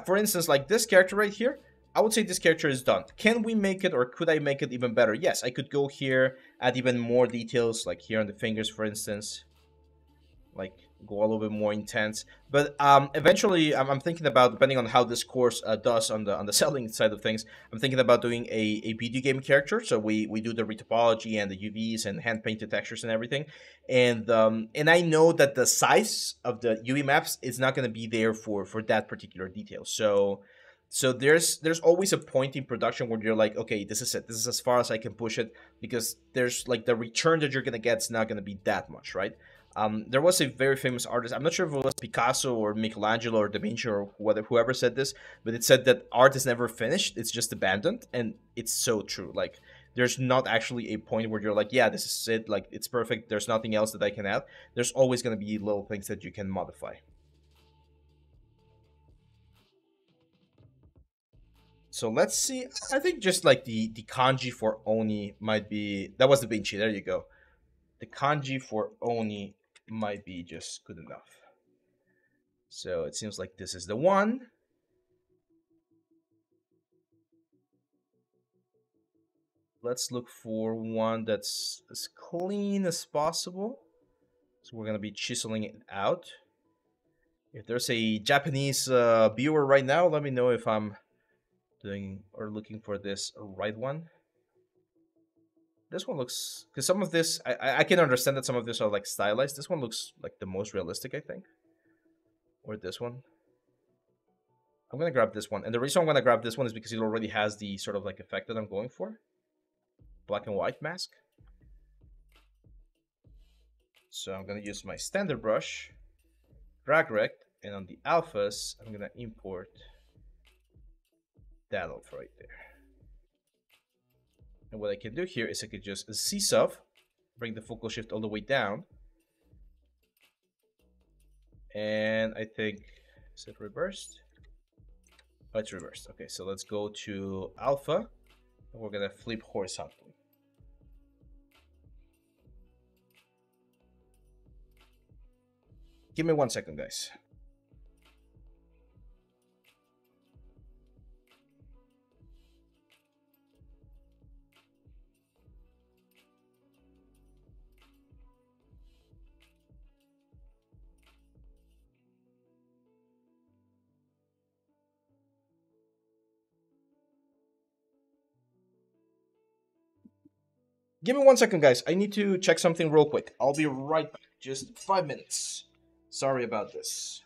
For instance, like this character right here, I would say this character is done. Can we make it, or could I make it even better? Yes, I could go here, add even more details, like here on the fingers, for instance, like go a little bit more intense. But eventually, I'm thinking about, depending on how this course does on the selling side of things, I'm thinking about doing a video game character. So we do the retopology and the UVs and hand painted textures and everything. And I know that the size of the UV maps is not going to be there for that particular detail. So there's always a point in production where you're like, okay, this is it. This is as far as I can push it, because there's like the return that you're gonna get is not gonna be that much, right? There was a very famous artist. I'm not sure if it was Picasso or Michelangelo or Da Vinci or whoever said this, but it said that art is never finished; it's just abandoned, and it's so true. Like, there's not actually a point where you're like, yeah, this is it. Like, it's perfect. There's nothing else that I can add. There's always gonna be little things that you can modify. So let's see. I think just like the kanji for Oni might be, that was the Vinci. There you go. The kanji for Oni might be just good enough. So it seems like this is the one. Let's look for one that's as clean as possible. So we're gonna be chiseling it out. If there's a Japanese viewer right now, let me know if I'm doing or looking for this right one. This one looks, because some of this I can understand that some of this are like stylized. This one looks like the most realistic, I think. Or this one. I'm gonna grab this one, and the reason I'm gonna grab this one is because it already has the sort of like effect that I'm going for. Black and white mask. So I'm gonna use my standard brush, drag rect, And on the alphas, I'm gonna import that alpha right there. And what I can do here is I could just C-sub, bring the focal shift all the way down. And I think, is it reversed? Oh, it's reversed. Okay, so let's go to alpha, and we're gonna flip horizontally. Give me 1 second, guys. Give me 1 second, guys. I need to check something real quick. I'll be right back. Just 5 minutes. Sorry about this.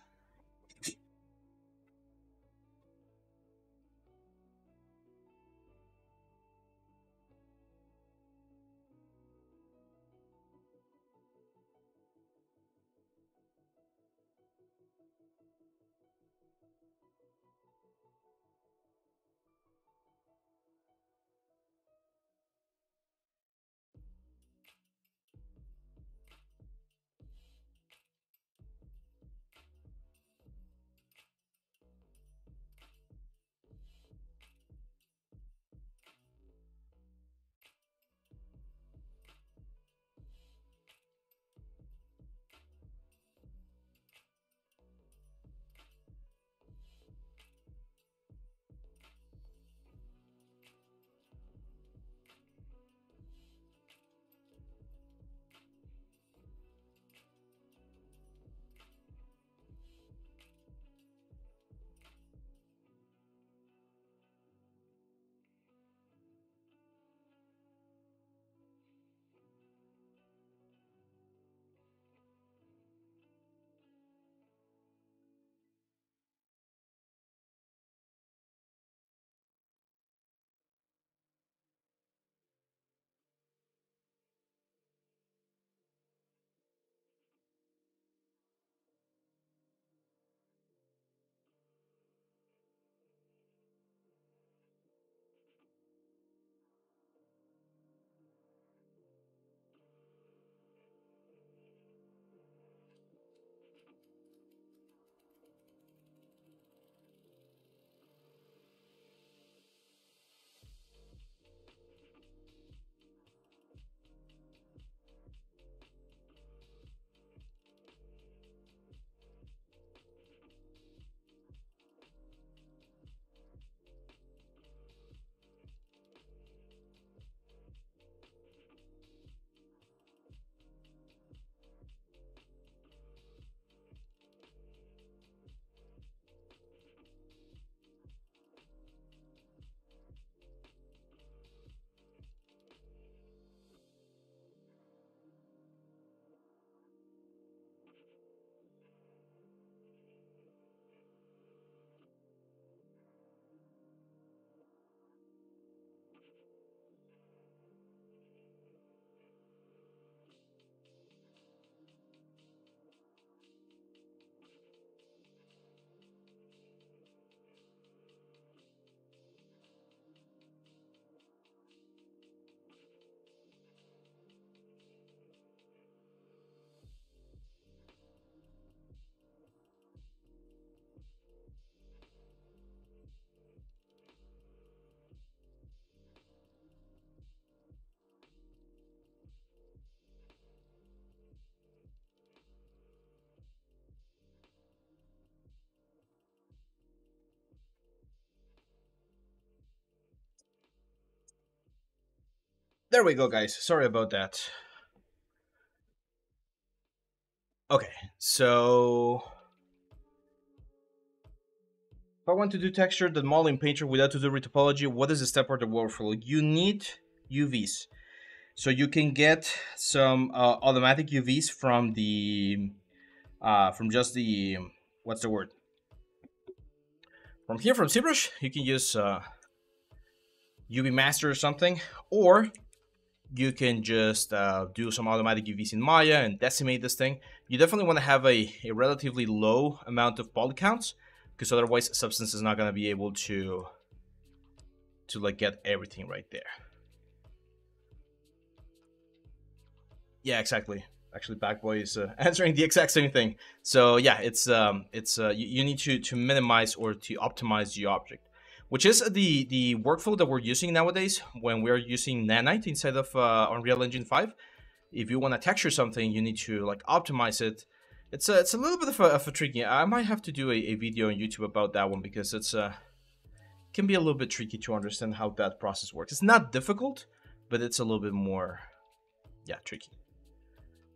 There we go, guys. Sorry about that. Okay, so if I want to do texture, the model in Painter without to do retopology, what is the step part of the workflow? You need UVs. So you can get some automatic UVs from the from just the what's the word? From here, from ZBrush, you can use UV Master or something, or you can just do some automatic UVs in Maya and decimate this thing. You definitely want to have a relatively low amount of poly counts, because otherwise Substance is not going to be able to like get everything right there. Yeah, exactly. Actually, Backboy is answering the exact same thing. So yeah, it's you need to minimize or to optimize the object, which is the workflow that we're using nowadays when we're using Nanite instead of Unreal Engine 5. If you want to texture something, you need to like optimize it. It's a little bit of a tricky. I might have to do a video on YouTube about that one, because it's can be a little bit tricky to understand how that process works. It's not difficult, but it's a little bit more, yeah, tricky.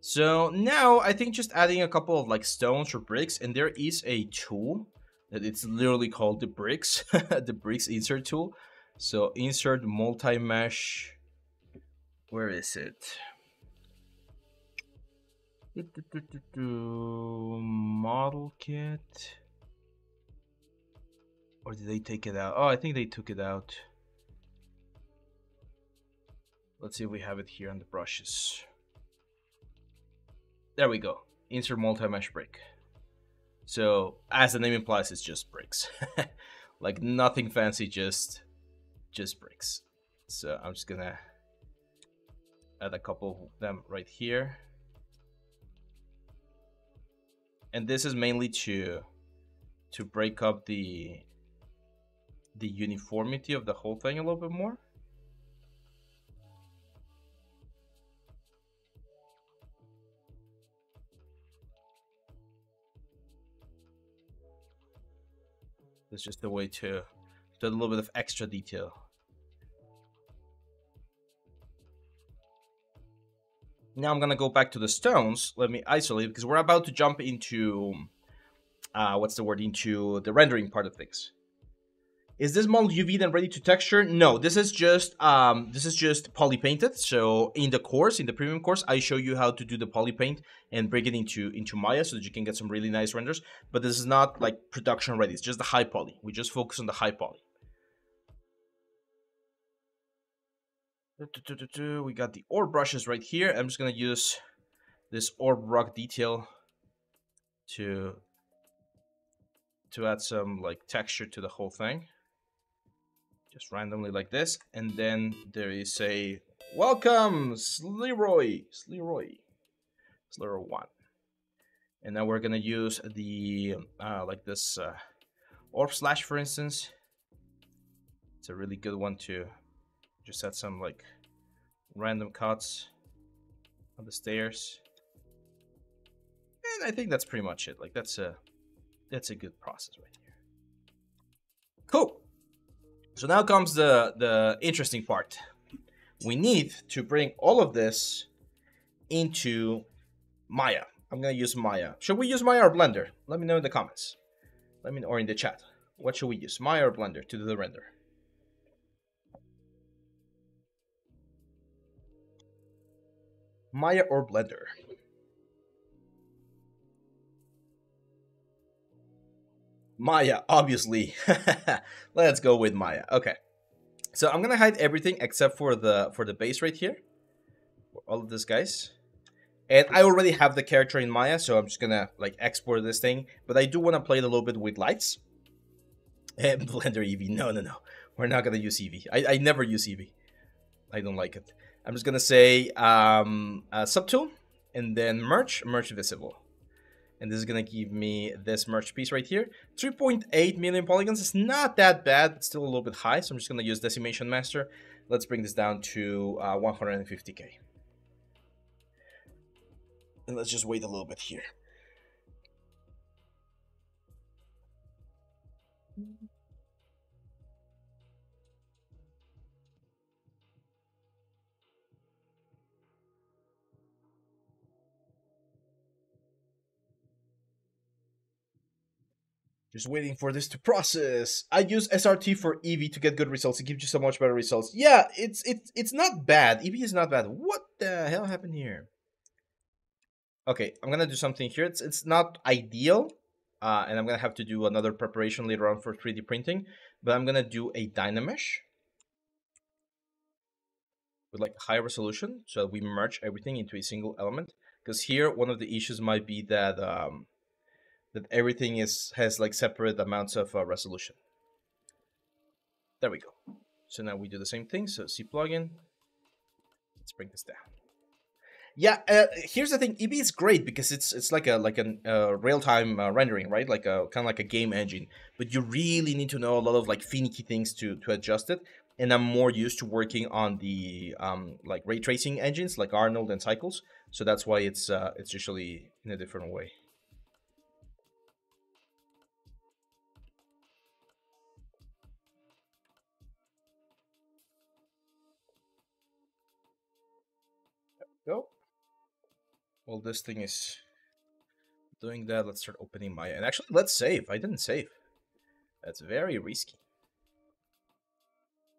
So now I think just adding a couple of like stones or bricks, and there is a tool that it's literally called the bricks, the bricks insert tool. So insert multi-mesh, where is it? Model kit, or did they take it out? Oh, I think they took it out. Let's see if we have it here on the brushes. There we go. Insert multi-mesh brick. So as the name implies, it's just bricks. Like nothing fancy, just bricks. So I'm just gonna add a couple of them right here. And this is mainly to break up the uniformity of the whole thing a little bit more. It's just a way to add a little bit of extra detail. Now I'm gonna go back to the stones. Let me isolate, because we're about to jump into what's the word, into the rendering part of things. Is this model UV then ready to texture? No, this is just poly painted. So in the course, in the premium course, I show you how to do the poly paint and bring it into Maya so that you can get some really nice renders. But this is not like production ready. It's just the high poly. We just focus on the high poly. We got the orb brushes right here. I'm just gonna use this orb rock detail to add some like texture to the whole thing. Just randomly like this. And then there is a welcome, Sleroy 1. And now we're gonna use the like this orb slash, for instance. It's a really good one to just add some like random cuts on the stairs. And I think that's pretty much it. Like that's a good process right here. Cool. So now comes the interesting part. We need to bring all of this into Maya. I'm gonna use Maya. Should we use Maya or Blender? Let me know in the comments. Let me know, or in the chat. What should we use, Maya or Blender, to do the render? Maya or Blender? Maya, obviously. Let's go with Maya. Okay. So I'm gonna hide everything except for the base right here. All of this, guys. And I already have the character in Maya, so I'm just gonna like export this thing. But I do want to play it a little bit with lights. And Blender Eevee. No. We're not gonna use Eevee. I never use Eevee. I don't like it. I'm just gonna say subtool and then merge visible. And this is gonna give me this merge piece right here. 3.8 million polygons is not that bad, but still a little bit high. So I'm just gonna use Decimation Master. Let's bring this down to 150k. And let's just wait a little bit here. Just waiting for this to process. I use SRT for Eevee to get good results. It gives you so much better results. Yeah, it's not bad. Eevee is not bad. What the hell happened here? Okay, I'm gonna do something here. It's not ideal, and I'm gonna have to do another preparation later on for 3D printing. But I'm gonna do a Dynamesh. with like high resolution, so that we merge everything into a single element. Because here, one of the issues might be that that everything has like separate amounts of resolution. There we go. So now we do the same thing. So C plugin. Let's bring this down. Yeah, here's the thing. Eevee is great because it's like a real time rendering, right? Like a kind of like a game engine. But you really need to know a lot of like finicky things to adjust it. And I'm more used to working on the like ray tracing engines like Arnold and Cycles. So that's why it's usually in a different way. Go. Well, this thing is doing that. Let's start opening Maya. And actually, let's save. I didn't save. That's very risky.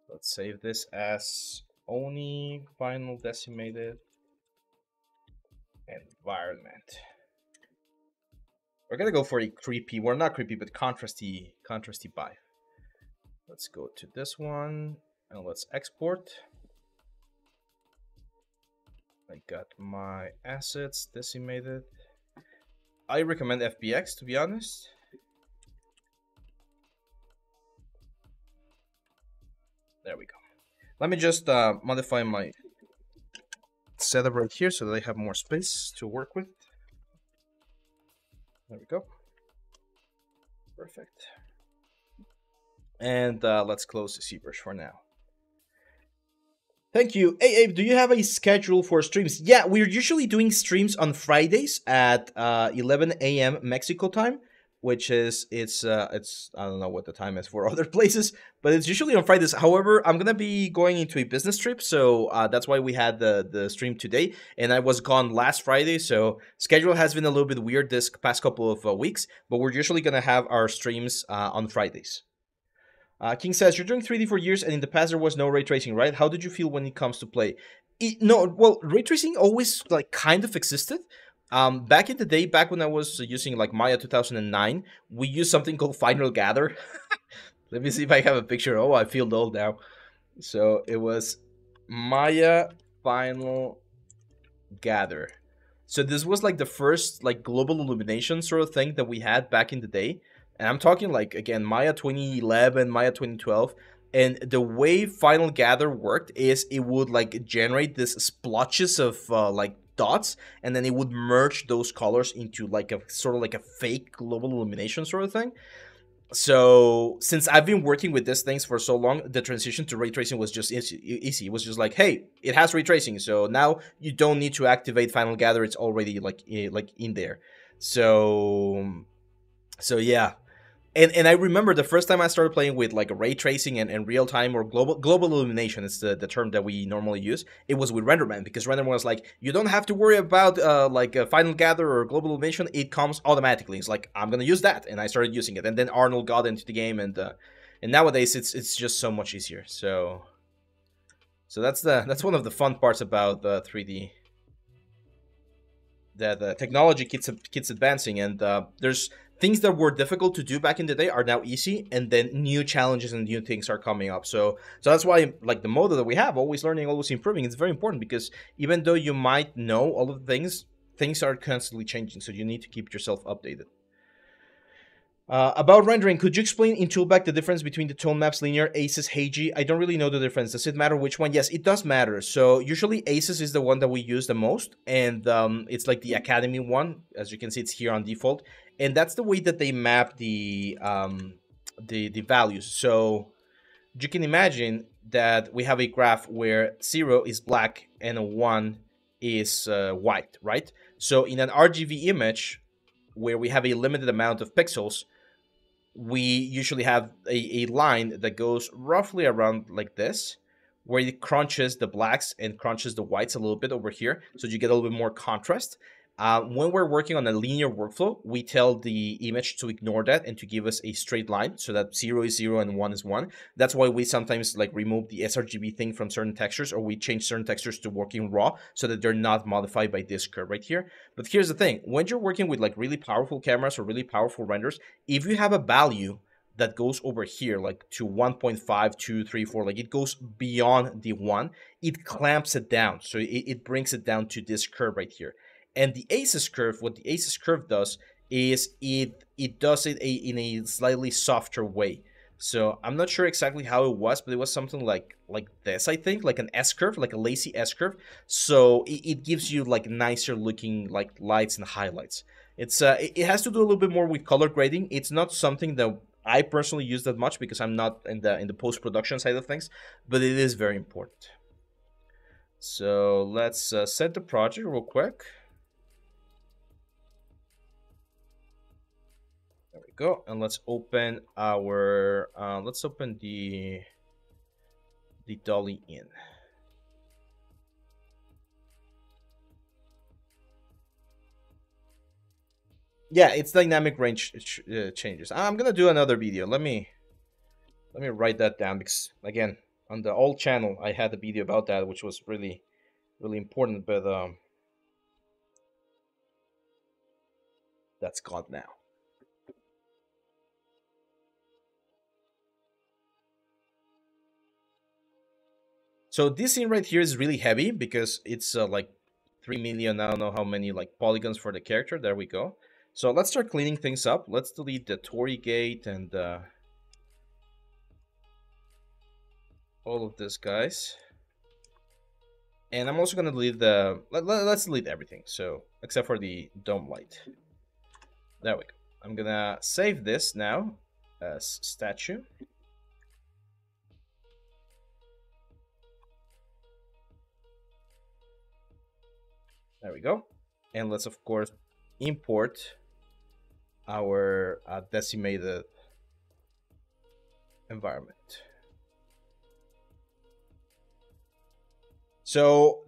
Let's save this as Oni final decimated environment. We're gonna go for a creepy, well, not creepy, but contrasty buy. Let's go to this one and let's export. I got my assets decimated. I recommend FBX, to be honest. There we go. Let me just modify my setup right here so that I have more space to work with. There we go. Perfect. And let's close the ZBrush for now. Thank you. Hey, Abe, do you have a schedule for streams? Yeah, we're usually doing streams on Fridays at 11 a.m. Mexico time, which is, it's I don't know what the time is for other places, but it's usually on Fridays. However, I'm going to be going into a business trip, so that's why we had the stream today, and I was gone last Friday, so schedule has been a little bit weird this past couple of weeks, but we're usually going to have our streams on Fridays. King says, you're doing 3D for years, and in the past there was no ray tracing, right? How did you feel when it comes to play? No, well, ray tracing always like kind of existed. Back in the day, back when I was using like Maya 2009, we used something called Final Gather. Let me see if I have a picture. Oh, I feel old now. So it was Maya Final Gather. So this was like the first like global illumination sort of thing that we had back in the day. And I'm talking like, again, Maya 2011, Maya 2012. And the way Final Gather worked is it would like generate this splotches of like dots, and then it would merge those colors into like a sort of like a fake global illumination sort of thing. So since I've been working with these things for so long, the transition to ray tracing was just easy. It was just like, hey, it has ray tracing, so now you don't need to activate Final Gather. It's already like in there. So yeah. And I remember the first time I started playing with like ray tracing and real time or global illumination is the term that we normally use. It was with RenderMan, because RenderMan was like, you don't have to worry about like a Final Gather or global illumination. It comes automatically. It's like, I'm gonna use that, and I started using it. And then Arnold got into the game, and nowadays it's just so much easier. So that's one of the fun parts about 3D. That the technology keeps advancing, and there's things that were difficult to do back in the day are now easy, and then new challenges and new things are coming up. So that's why, like, the motto that we have, always learning, always improving, it's very important, because even though you might know all of the things are constantly changing, so you need to keep yourself updated. About rendering, could you explain in Toolback the difference between the tone maps, linear, ACES, Heiji? I don't really know the difference. Does it matter which one? Yes, it does matter. So usually ACES is the one that we use the most, and it's like the Academy one. As you can see, it's here on default, and that's the way that they map the values. So you can imagine that we have a graph where 0 is black and a 1 is white, right? So in an RGB image where we have a limited amount of pixels, we usually have a line that goes roughly around like this, where it crunches the blacks and crunches the whites a little bit over here, so you get a little bit more contrast. When we're working on a linear workflow, we tell the image to ignore that and to give us a straight line, so that 0 is 0 and 1 is 1. That's why we sometimes like remove the sRGB thing from certain textures, or we change certain textures to working raw, so that they're not modified by this curve right here. But here's the thing, when you're working with like really powerful cameras or really powerful renders, if you have a value that goes over here, like to 1.5, 2, 3, 4, like it goes beyond the 1, it clamps it down. So it brings it down to this curve right here. And the ACES curve, what the ACES curve does is it does it in a slightly softer way. So I'm not sure exactly how it was, but it was something like this, I think, like an S curve, like a lazy S curve. So it gives you like nicer looking like lights and highlights. It's it has to do a little bit more with color grading. It's not something that I personally use that much because I'm not in the post-production side of things, but it is very important. So let's set the project real quick. There we go, and let's open our let's open the dolly in. Yeah, it's dynamic range changes. I'm gonna do another video. Let me write that down because again, on the old channel I had a video about that, which was really important, but that's gone now. So this scene right here is really heavy because it's like 3 million, I don't know how many like polygons for the character. There we go. So let's start cleaning things up. Let's delete the Tory gate and all of this, guys. And I'm also gonna delete the let's delete everything. So except for the dome light. There we go. I'm gonna save this now as statue. There we go. And let's of course import our decimated environment. So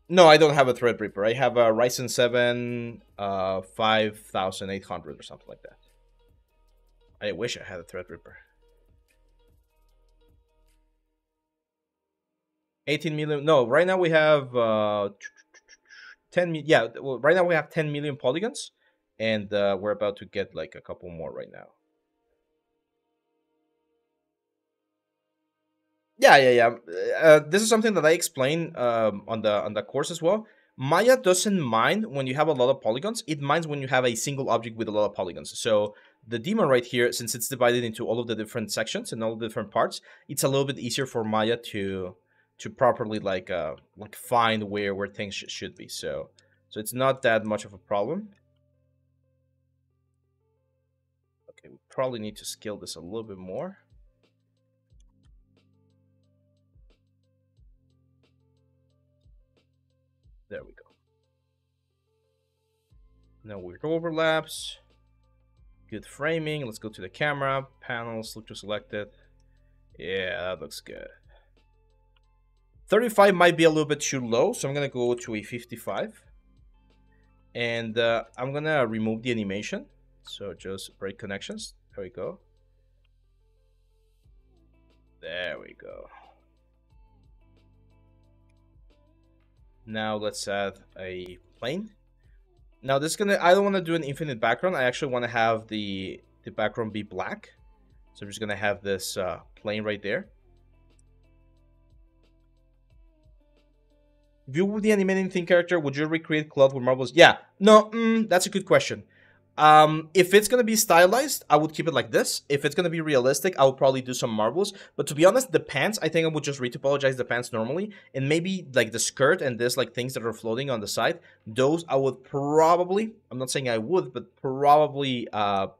no, I don't have a Threadripper. I have a Ryzen 7 5800 or something like that. I wish I had a Threadripper. 18 million. No, right now we have 10 million. Yeah, well, right now we have 10 million polygons, and we're about to get like a couple more right now. Yeah. This is something that I explain on the course as well. Maya doesn't mind when you have a lot of polygons. It minds when you have a single object with a lot of polygons. So the demon right here, since it's divided into all of the different sections and all the different parts, it's a little bit easier for Maya to properly like find where things should be. So it's not that much of a problem. Okay, we probably need to scale this a little bit more. There we go. No weird overlaps. Good framing. Let's go to the camera. Panels, look to selected. Yeah, that looks good. 35 might be a little bit too low, so I'm gonna go to a 55. And I'm gonna remove the animation. So just break connections. There we go. There we go. Now let's add a plane. Now this is gonna, I don't want to do an infinite background. I actually want to have the background be black. So I'm just gonna have this plane right there. If you would be animating thin character, would you recreate cloth with marbles? Yeah, no, that's a good question. If it's gonna be stylized, I would keep it like this. If it's gonna be realistic, I would probably do some marbles. But to be honest, the pants, I think I would just retopologize the pants normally, and maybe like the skirt and this like things that are floating on the side. Those I would probably, I'm not saying I would, but probably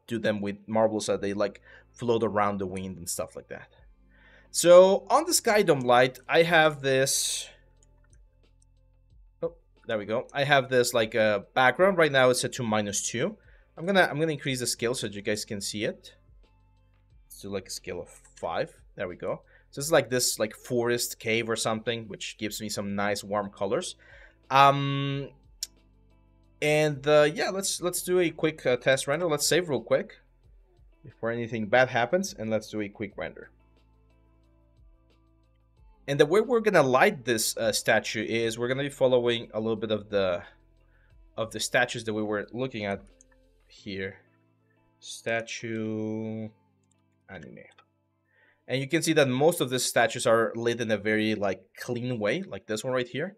do them with marbles so they like float around the wind and stuff like that. So on the sky dome light, I have this. Oh, there we go. I have this like background right now. It's set to -2. I'm gonna increase the scale so that you guys can see it. Let's do like a scale of 5. There we go. So it's like this like forest cave or something, which gives me some nice warm colors. And yeah, let's do a quick test render. Let's save real quick before anything bad happens, and let's do a quick render. And the way we're gonna light this statue is we're gonna be following a little bit of the statues that we were looking at here. Statue anime. And you can see that most of the statues are lit in a very like clean way, like this one right here.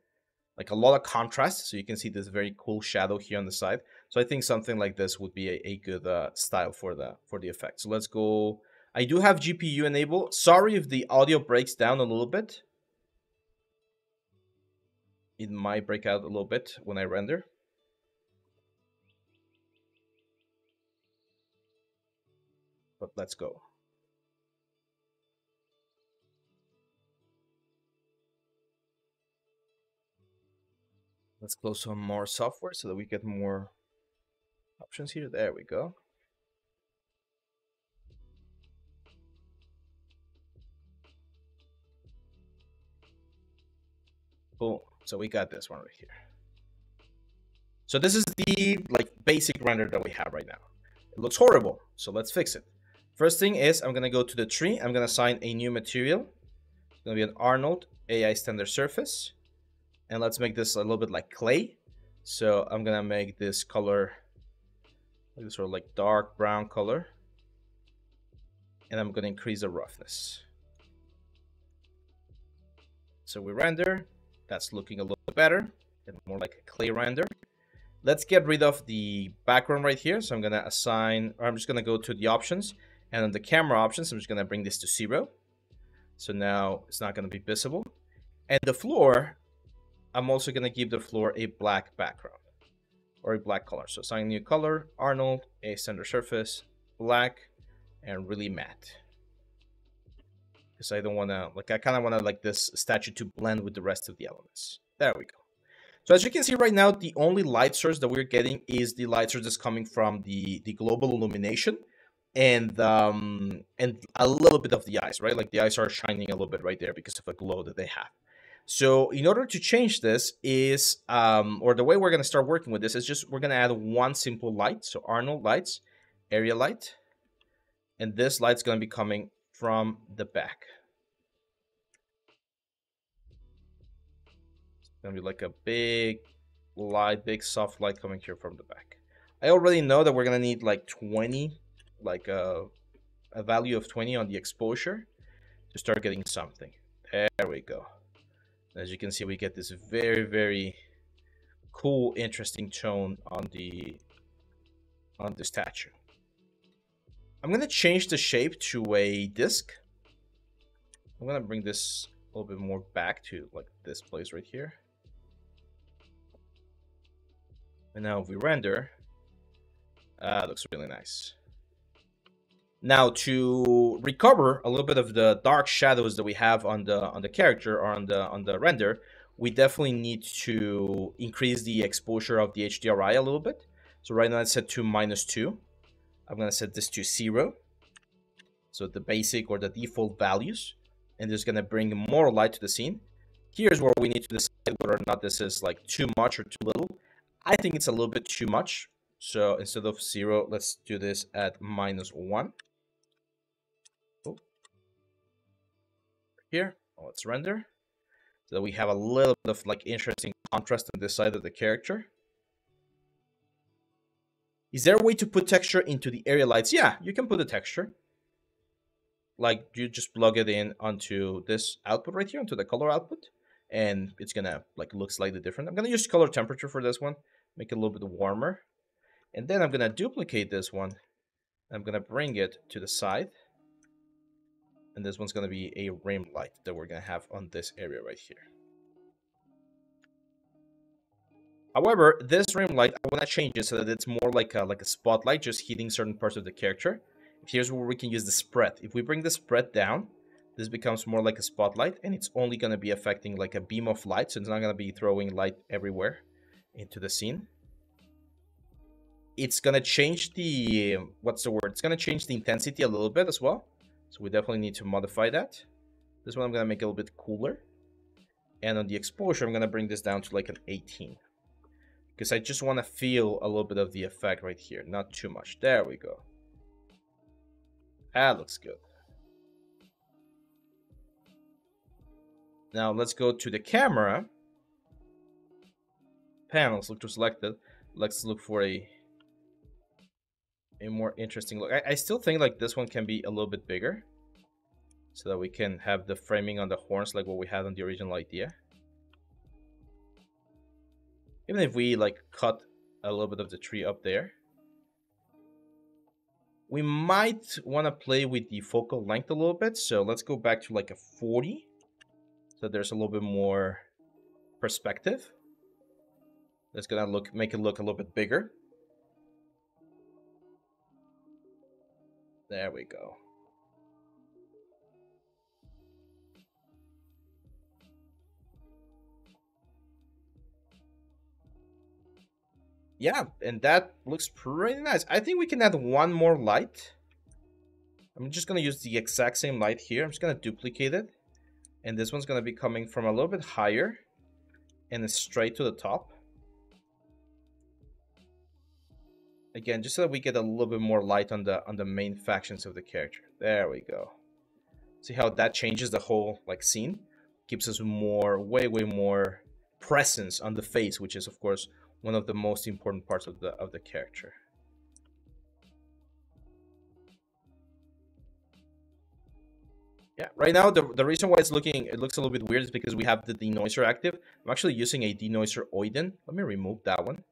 Like a lot of contrast, so you can see this very cool shadow here on the side. So I think something like this would be a good style for the effect. So let's go. I do have GPU enabled. Sorry if the audio breaks down a little bit. It might break out a little bit when I render. But let's go. Let's close some more software so that we get more options here. There we go. Cool. So we got this one right here. So this is the like basic render that we have right now. It looks horrible, so let's fix it. First thing is I'm gonna go to the tree. I'm gonna assign a new material. It's gonna be an Arnold AI standard surface. And let's make this a little bit like clay. So I'm gonna make this color like this sort of like dark brown color. And I'm gonna increase the roughness. So we render. That's looking a little bit better and more like a clay render. Let's get rid of the background right here. So I'm gonna assign, or I'm just gonna go to the options, and on the camera options, I'm just gonna bring this to 0. So now it's not gonna be visible. And the floor, I'm also gonna give the floor a black background or a black color. So assign new color, Arnold, a center surface, black, and really matte. Because I don't wanna, like I kinda wanna like this statue to blend with the rest of the elements. There we go. So as you can see right now, the only light source that we're getting is the light source that's coming from the global illumination and a little bit of the eyes, right? Like the eyes are shining a little bit right there because of the glow that they have. So in order to change this is, or the way we're gonna start working with this is just, we're gonna add one simple light. So Arnold lights, area light, and this light's gonna be coming from the back. It's gonna be like a big light, big soft light coming here from the back. I already know that we're gonna need like 20, like a value of 20 on the exposure to start getting something. There we go. As you can see, we get this very, very cool, interesting tone on the statue. I'm gonna change the shape to a disc. I'm gonna bring this a little bit more back to like this place right here. And now if we render, it looks really nice. Now to recover a little bit of the dark shadows that we have on the character or on the render, we definitely need to increase the exposure of the HDRI a little bit. So right now it's set to -2. I'm gonna set this to 0. So the basic or the default values, and this is gonna bring more light to the scene. Here's where we need to decide whether or not this is like too much or too little. I think it's a little bit too much. So instead of 0, let's do this at -1. Here, let's render. So that we have a little bit of like interesting contrast on this side of the character. Is there a way to put texture into the area lights? Yeah, you can put a texture. Like you just plug it in onto this output right here, onto the color output, and it's gonna like look slightly different. I'm gonna use color temperature for this one, make it a little bit warmer. And then I'm gonna duplicate this one. I'm gonna bring it to the side. And this one's gonna be a rim light that we're gonna have on this area right here. However, this rim light, I wanna change it so that it's more like a spotlight, just hitting certain parts of the character. Here's where we can use the spread. If we bring the spread down, this becomes more like a spotlight, and it's only gonna be affecting like a beam of light, so it's not gonna be throwing light everywhere into the scene. It's gonna change the, what's the word? It's gonna change the intensity a little bit as well. So we definitely need to modify that. This one I'm gonna make a little bit cooler. And on the exposure, I'm gonna bring this down to like an 18. Because I just wanna feel a little bit of the effect right here, not too much. There we go. That looks good. Now let's go to the camera. Panels, look to selected. Let's look for a a more interesting look. I still think like this one can be a little bit bigger, so that we can have the framing on the horns like what we had on the original idea. Even if we like cut a little bit of the tree up there. We might want to play with the focal length a little bit, so let's go back to like a 40. So there's a little bit more perspective. That's gonna make it look a little bit bigger. There we go. Yeah, and that looks pretty nice. I think we can add one more light. I'm just gonna use the exact same light here. I'm just gonna duplicate it. And this one's gonna be coming from a little bit higher and straight to the top. Again, just so that we get a little bit more light on the main factions of the character. There we go. See how that changes the whole like scene? Gives us way more presence on the face, which is of course one of the most important parts of the character. Yeah, right now the reason why it looks a little bit weird is because we have the denoiser active. I'm actually using a denoiser Oiden. Let me remove that one.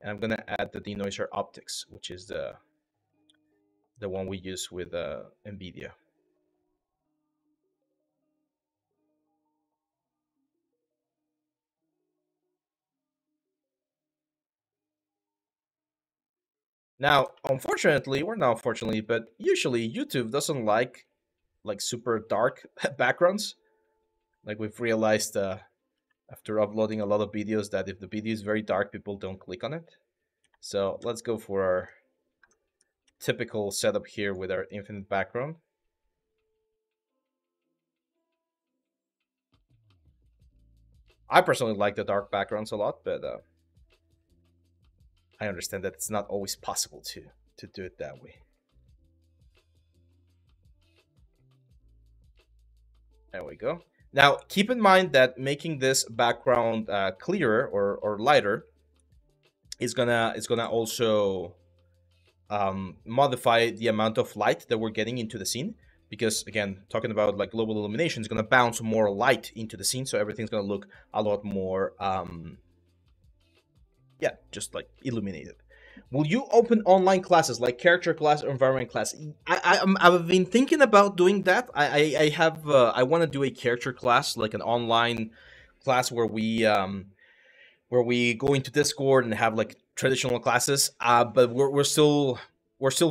And I'm gonna add the denoiser optics, which is the one we use with NVIDIA. Now, unfortunately, or not unfortunately, but usually YouTube doesn't like super dark backgrounds. Like we've realized after uploading a lot of videos that if the video is very dark, people don't click on it. So let's go for our typical setup here with our infinite background. I personally like the dark backgrounds a lot, but I understand that it's not always possible to do it that way. There we go. Now, keep in mind that making this background clearer or lighter is gonna also modify the amount of light that we're getting into the scene. Because again, talking about like global illumination is gonna bounce more light into the scene, so everything's gonna look a lot more, yeah, just like illuminated. Will you open online classes like character class or environment class? I've been thinking about doing that. I want to do a character class, like an online class where we go into Discord and have like traditional classes. But we're still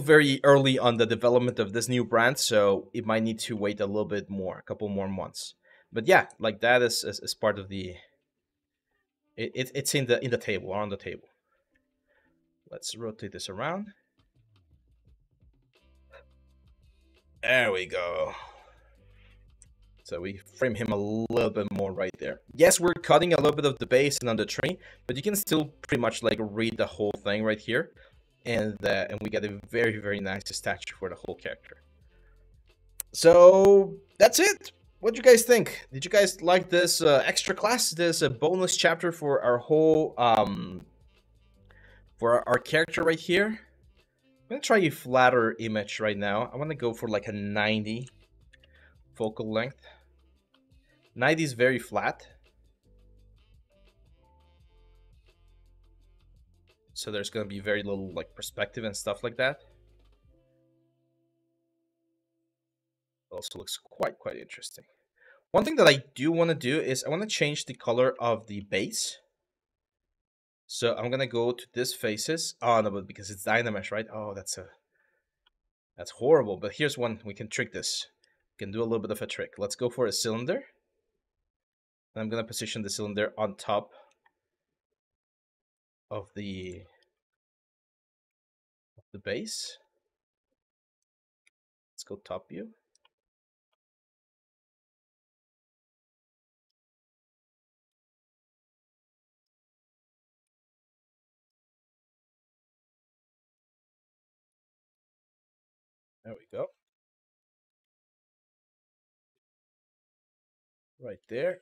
very early on the development of this new brand, so it might need to wait a little bit more, a couple more months. But yeah, like that is part of the. It's in the table, on the table. Let's rotate this around. There we go. So we frame him a little bit more right there. Yes, we're cutting a little bit of the base and on the tree, but you can still pretty much like read the whole thing right here. And we get a very nice statue for the whole character. So that's it. What do you guys think? Did you guys like this extra class? This bonus chapter for our whole for our character right here? I'm gonna try a flatter image right now. I want to go for like a 90 focal length. 90 is very flat. So there's gonna be very little like perspective and stuff like that. Also looks quite interesting. One thing that I do want to do is I want to change the color of the base. So I'm gonna go to this faces. Oh no, but because it's Dynamesh, right? Oh, that's horrible. But here's one, we can trick this. We can do a little bit of a trick. Let's go for a cylinder. And I'm gonna position the cylinder on top of the base. Let's go top view. There we go. Right there.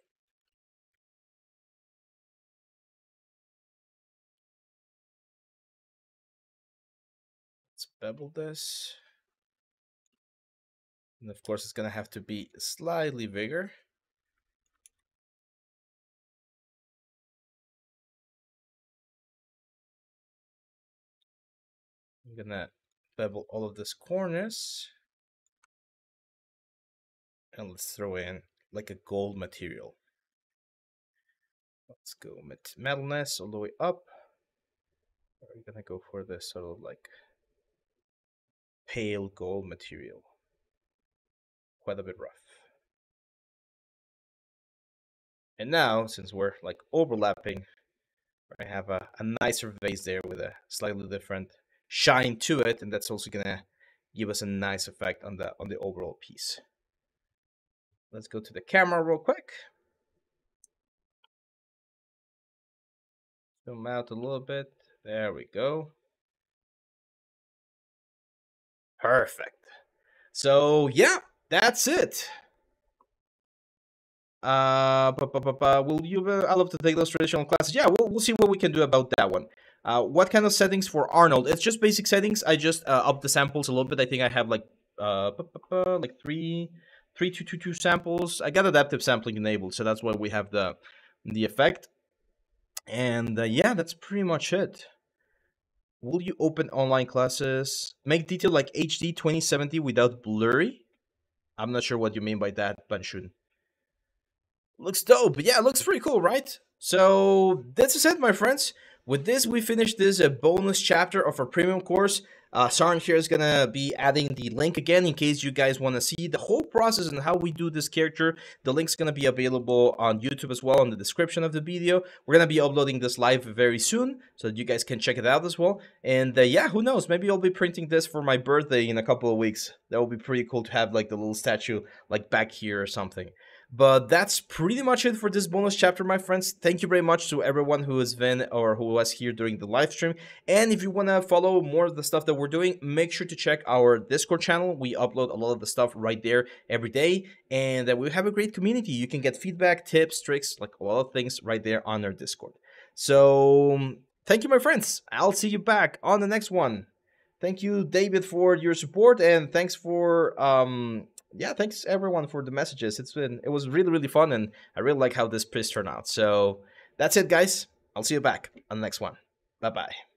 Let's bevel this. And of course, it's gonna have to be slightly bigger. I'm gonna bevel all of these corners. And let's throw in like a gold material. Let's go metalness all the way up. We're gonna go for this sort of like pale gold material. Quite a bit rough. And now, since we're like overlapping, I have a nicer vase there with a slightly different shine to it, and that's also gonna give us a nice effect on the overall piece. Let's go to the camera real quick. Zoom out a little bit. There we go. Perfect. So yeah, that's it. Will you? I love to take those traditional classes. Yeah, we'll see what we can do about that one. What kind of settings for Arnold? It's just basic settings. I just upped the samples a little bit. I think I have like three 222 samples. I got adaptive sampling enabled, so that's why we have the effect. And yeah, that's pretty much it. Will you open online classes? Make detail like HD 2070 without blurry? I'm not sure what you mean by that, Banshun. Looks dope. Yeah, it looks pretty cool, right? So that's it, my friends. With this, we finished this bonus chapter of our premium course. Saran here is gonna be adding the link again in case you guys want to see the whole process and how we do this character. The link's gonna be available on YouTube as well in the description of the video. We're gonna be uploading this live very soon so that you guys can check it out as well. And yeah, who knows? Maybe I'll be printing this for my birthday in a couple of weeks. That would be pretty cool to have like the little statue like back here or something. But that's pretty much it for this bonus chapter, my friends. Thank you very much to everyone who has been or who was here during the live stream. And if you want to follow more of the stuff that we're doing, make sure to check our Discord channel. We upload a lot of the stuff right there every day. And we have a great community. You can get feedback, tips, tricks, like a lot of things right there on our Discord. So thank you, my friends. I'll see you back on the next one. Thank you, David, for your support. And thanks for... yeah, thanks everyone for the messages. It was really fun, and I really like how this piece turned out. So that's it, guys. I'll see you back on the next one. Bye bye.